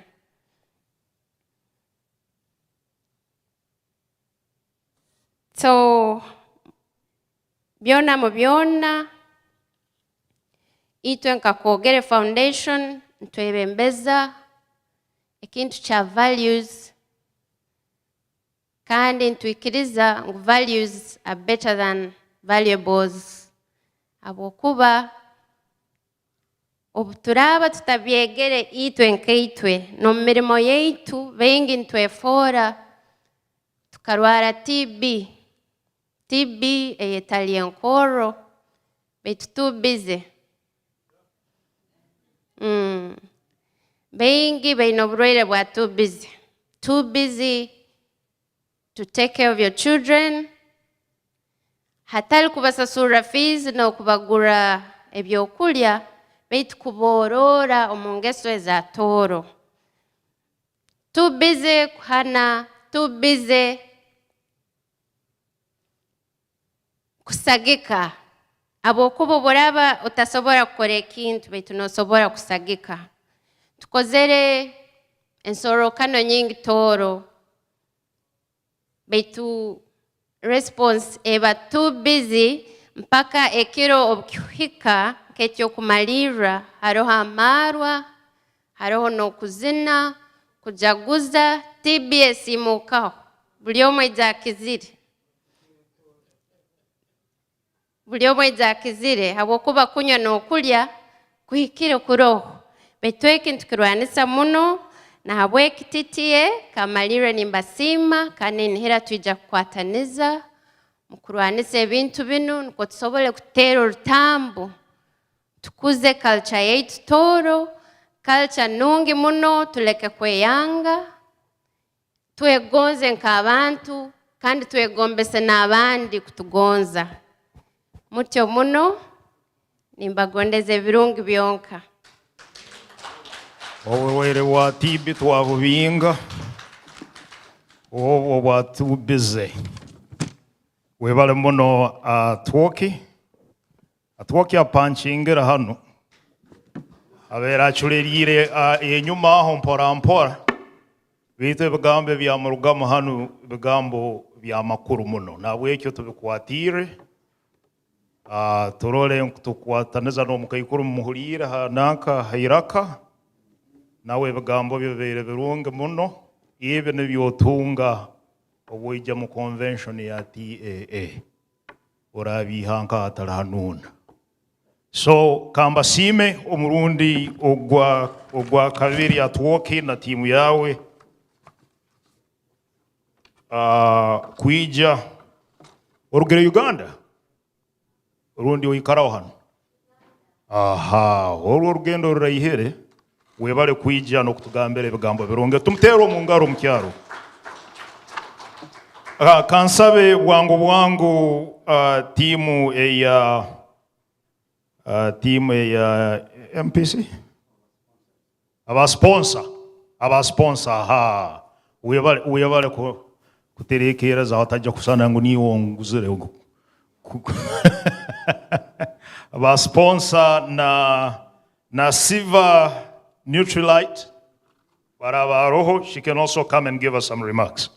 So byona mu byona itwe nka Kwogere Foundation ntwebembeza ekintu kya values kandi ntwikiriza ngu values are better than valuables abokuba obuturaba tutabyegere itwe nkaitwe no mirimo yeitu bengi ntwefora tukarwara TB eyetali enkoro betu too busy bengi baina oburwaire bwa too busy to take care of your children hatali kubasasura fees no kubagura ebyokulya beitu kuborora omungeso eza Tooro too busy kuhana too busy kusagika abokuba boraba utasobora kukora ekintu beitu nosobora kusagika tukozere ensorokano nyingi Tooro beitu response eba too busy mpaka ekiro obukuhika nk'ekyo kumalira haroho amarwa haroho n'okuzina kujaguza TB esimukaho buli omwe jakizire habwokuba kunywa n'okulya kuhikire kuroho beitu ekintu kirwanisa muno na habwekititiye kamalire nimbasima kandi nihira twija kukwataniza mukurwanisa ebintu binu niko tusobole kutera orutambu tukuze culture yeitu Tooro culture nungi muno tuleke kweyanga twegonze nk'abantu kandi twegombese n'abandi kutugonza mutyo muno nimbagondeze ebirungi byonka obuwere bwa TB twabubinga obwo bwa too busy webale muno atwoki apanchingira hano abera aculerire enyuma aho mpora bitu ebigambo bya murugamo hano ebigambo bya makuru muno nabwe ekyo tubikwatire turole tukwataniza n'omukaikuru muhurira hanaka hairaka nawe ebigambo bibere birungi muno ibi nibyotunga obwija mu convention ya TAA orabihanka atarahanuna so kambasime omurundi ogwa kabiri atwoki na timu yawe kwija orugere Uganda urundi oikaraho hano orwo rugendo rurayihere webale kwija no kutugambira ebigambo birungi tumutero mu ngaro mu kyaro kansabe bwangu timu ya MPC abasponsor webale kuterekera za watajja kusana ngo niwonguzire ngo abasponsor na Siva Nutrilite Barabaroho, she can also come and give us some remarks.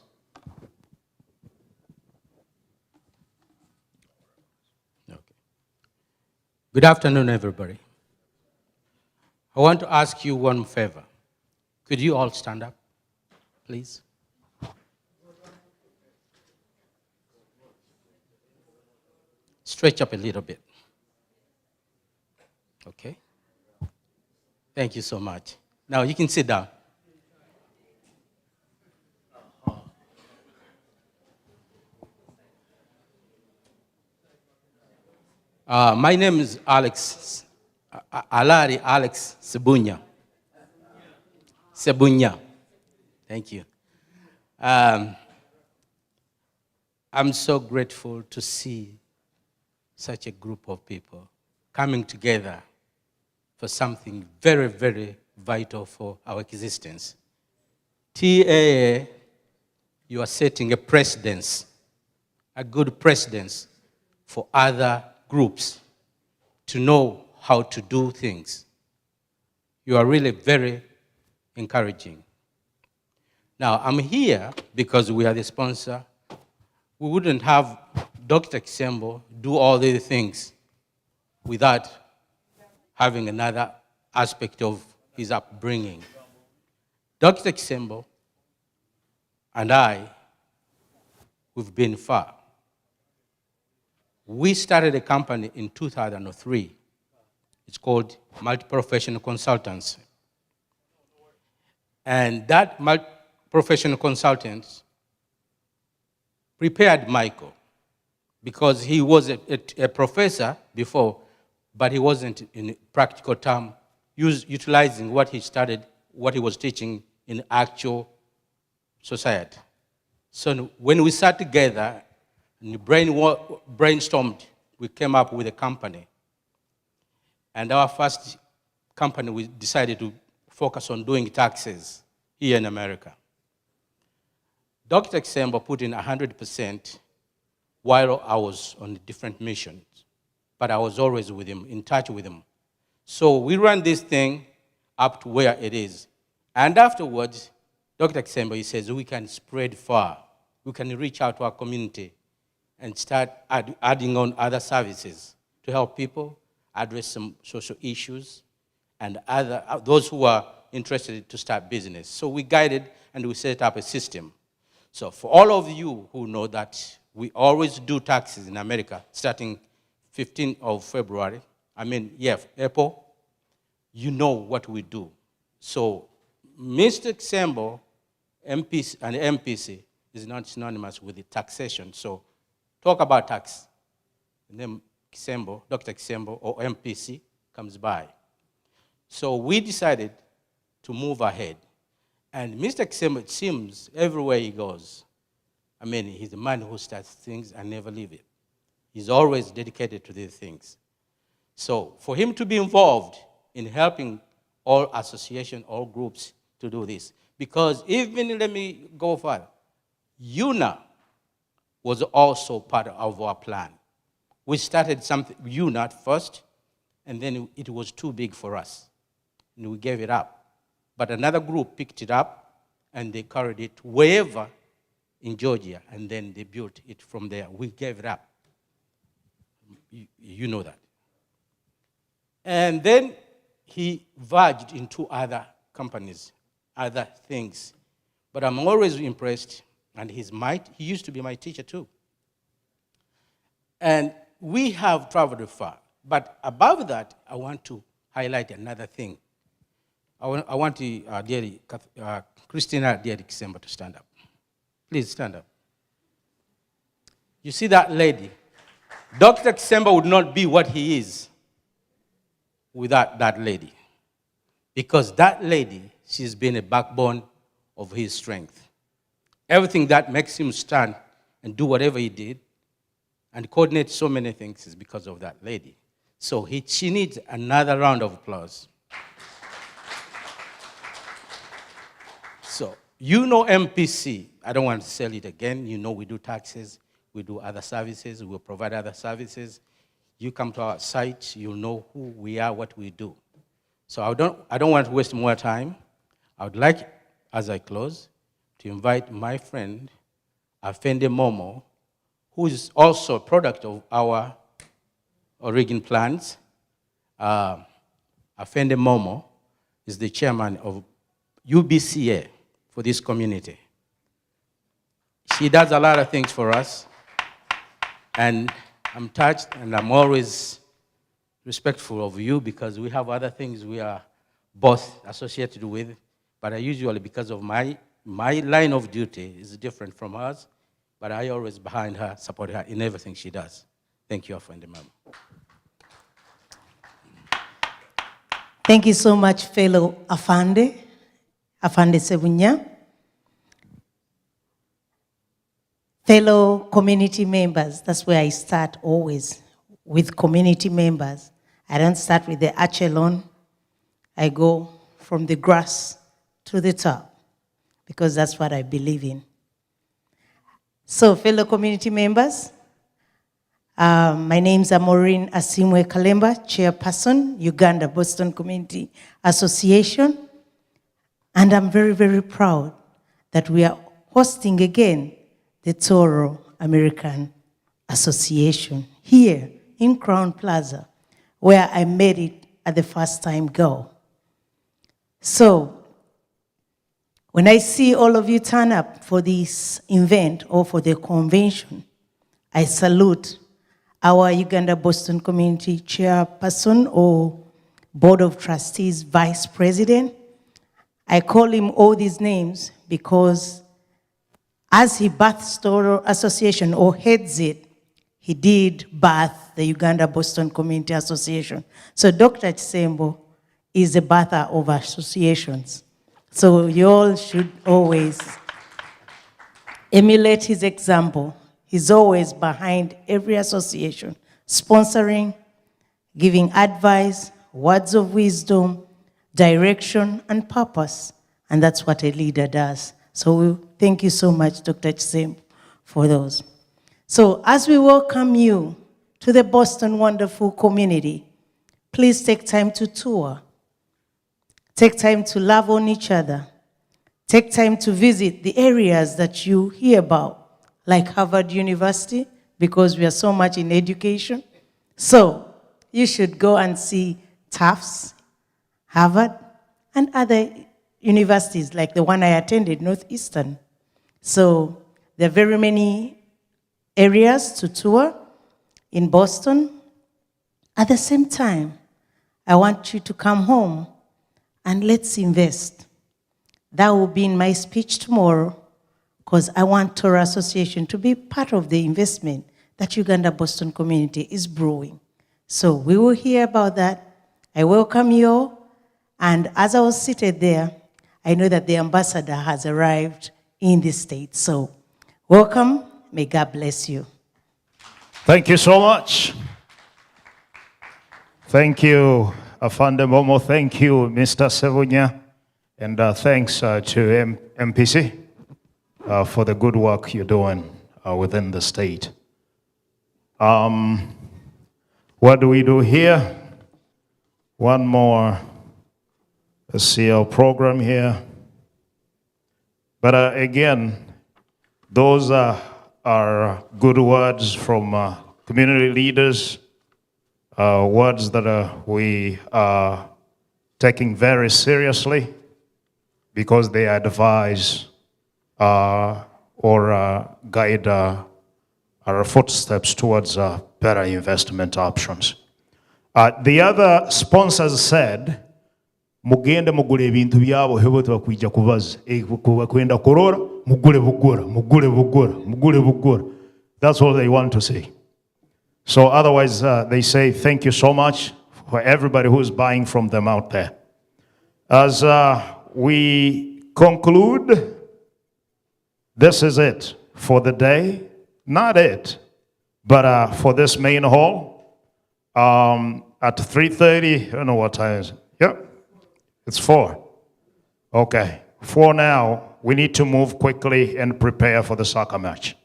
Good afternoon, everybody. I want to ask you one favor. Could you all stand up, please? Stretch up a little bit. Okay. Thank you so much. Now you can sit down. My name is Alari Alex Sebunya. Thank you. I'm so grateful to see such a group of people coming together for something very, very vital for our existence. TAA, you are setting a precedence, a good precedence for other groups to know how to do things. You are really very encouraging. Now, I'm here because we are the sponsor we wouldn't have Dr. Kisembo do all these things without having another aspect of his upbringing. Dr. Kisembo and I, we've been far. We started a company in 2003. It's called Multi-Professional Consultants. And that multi-professional consultants prepared Michael because he was a professor before, but he wasn't in practical term utilizing what he studied, what he was teaching in actual society. So when we sat together and brainstormed, we came up with a company. And our first company, we decided to focus on doing taxes here in America. Dr. Kisembo put in 100% while I was on different missions, but I was always with him, in touch with him. So we ran this thing up to where it is. And afterwards, Dr. Kisembo, he says, we can spread far. We can reach out to our community and start adding on other services to help people address some social issues and those who are interested to start business. So we guided and we set up a system. So for all of you who know that we always do taxes in America, starting 15th of February, April, you know what we do. So Mr. Kisembo, MPC and MPC is not synonymous with the taxation. So talk about tax. And then Kisembo, Dr. Kisembo or MPC comes by. So we decided to move ahead. And Mr. Kisembo, it seems, everywhere he goes, he's a man who starts things and never leave it. He's always dedicated to these things. So for him to be involved in helping all associations, all groups to do this, because even, let me go further, UNA was also part of our plan. We started something, UNA first, and then it was too big for us, and we gave it up. But another group picked it up, and they carried it wherever in Georgia, and then they built it from there. We gave it up. You know that. And then he verged into other companies, other things. But I'm always impressed, and he used to be my teacher too. And we have traveled far. But above that, I want to highlight another thing. I want Christina Dieri Kisembo to stand up. Please stand up. You see that lady? Dr. Kisembo would not be what he is without that lady. Because that lady, she's been a backbone of his strength. Everything that makes him stand and do whatever he did and coordinate so many things is because of that lady. So she needs another round of applause. So, you know MPC. I don't want to sell it again. You know we do taxes. We do other services. We provide other services. You come to our site, you know who we are, what we do. So I don't want to waste more time. I would like, as I close, to invite my friend, Afende Momo, who is also a product of our Oregon plans. Afende Momo is the chairman of UBCA for this community. She does a lot of things for us, and I'm touched, and I'm always respectful of you because we have other things we are both associated with, but I usually, because of my line of duty is different from hers, but I always behind her, support her in everything she does. Thank you, Afende Momo. Thank you so much, fellow Afande Sebunya. Fellow community members, that's where I start always, with community members. I don't start with the echelon. I go from the grass to the top, because that's what I believe in. So, fellow community members, my name is Maureen Asimwe Kalemba, Chairperson, Uganda Boston Community Association, and I'm very, very proud that we are hosting again the Tooro American Association here in Crown Plaza, where I made it at the first time go. So when I see all of you turn up for this event or for the convention, I salute our Uganda-Boston Community Chairperson or Board of Trustees Vice President. I call him all these names because as he births Tooro Association or heads it, he did birth the Uganda-Boston Community Association. So Dr. Chisembo is the birther of associations. So you all should always emulate his example. He's always behind every association, sponsoring, giving advice, words of wisdom, direction, and purpose. And that's what a leader does. So thank you so much, Dr. Chisembo, for those. So as we welcome you to the Boston wonderful community, please take time to tour. Take time to love on each other. Take time to visit the areas that you hear about, like Harvard University, because we are so much in education. So you should go and see Tufts, Harvard, and other universities like the one I attended, Northeastern. So there are very many areas to tour in Boston. At the same time, I want you to come home and let's invest. That will be in my speech tomorrow because I want Tooro Association to be part of the investment that Uganda-Boston community is brewing. So we will hear about that. I welcome you all. And as I was seated there, I know that the ambassador has arrived in the state. So welcome. May God bless you. Thank you so much. Thank you, Afande Momo. Thank you, Mr. Sevunya. And thanks to MPC for the good work you're doing within the state. What do we do here? One more. Let's see our program here. But again, those are good words from community leaders, words that we are taking very seriously because they advise or guide our footsteps towards better investment options. The other sponsors said, mugende mugule ebintu byabo hebo twakwija kubaza kwenda korora mugule bugura. That's all they want to say. So otherwise they say thank you so much for everybody who's buying from them out there. As we conclude, this is it for the day. Not it, but for this main hall at 3:30. I don't know what time is it. Yep. It's 4. Okay. 4 now. We need to move quickly and prepare for the soccer match.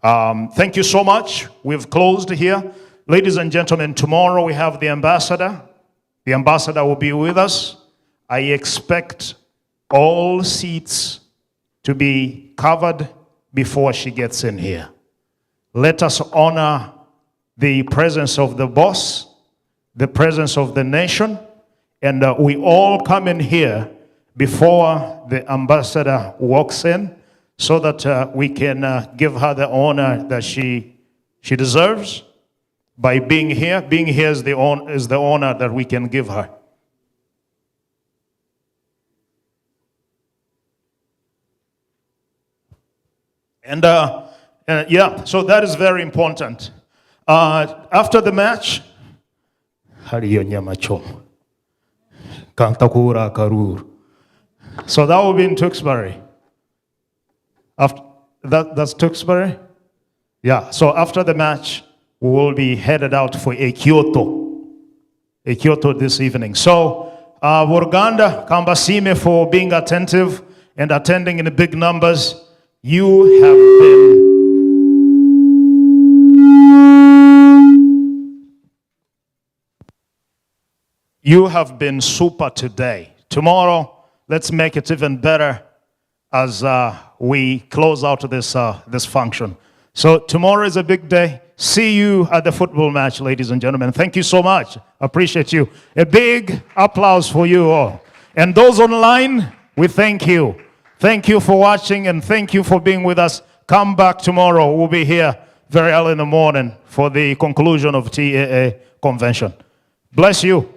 Thank you so much. We've closed here. Ladies and gentlemen, tomorrow we have the ambassador. The ambassador will be with us. I expect all seats to be covered before she gets in here. Let us honor the presence of the boss, the presence of the nation, and we all come in here before the ambassador walks in so that we can give her the honor that she deserves by being here. Being here is the honor that we can give her. And yeah, so that is very important. After the match, so that will be in Tewkesbury. That's Tewkesbury? Yeah, so after the match, we will be headed out for a Kyoto this evening. So, Buruganda, Kambasime for being attentive and attending in big numbers. You have been super today. Tomorrow, let's make it even better as we close out this function. So tomorrow is a big day. See you at the football match, ladies and gentlemen. Thank you so much. Appreciate you. A big applause for you all. And those online, we thank you. Thank you for watching and thank you for being with us. Come back tomorrow. We'll be here very early in the morning for the conclusion of TAA convention. Bless you.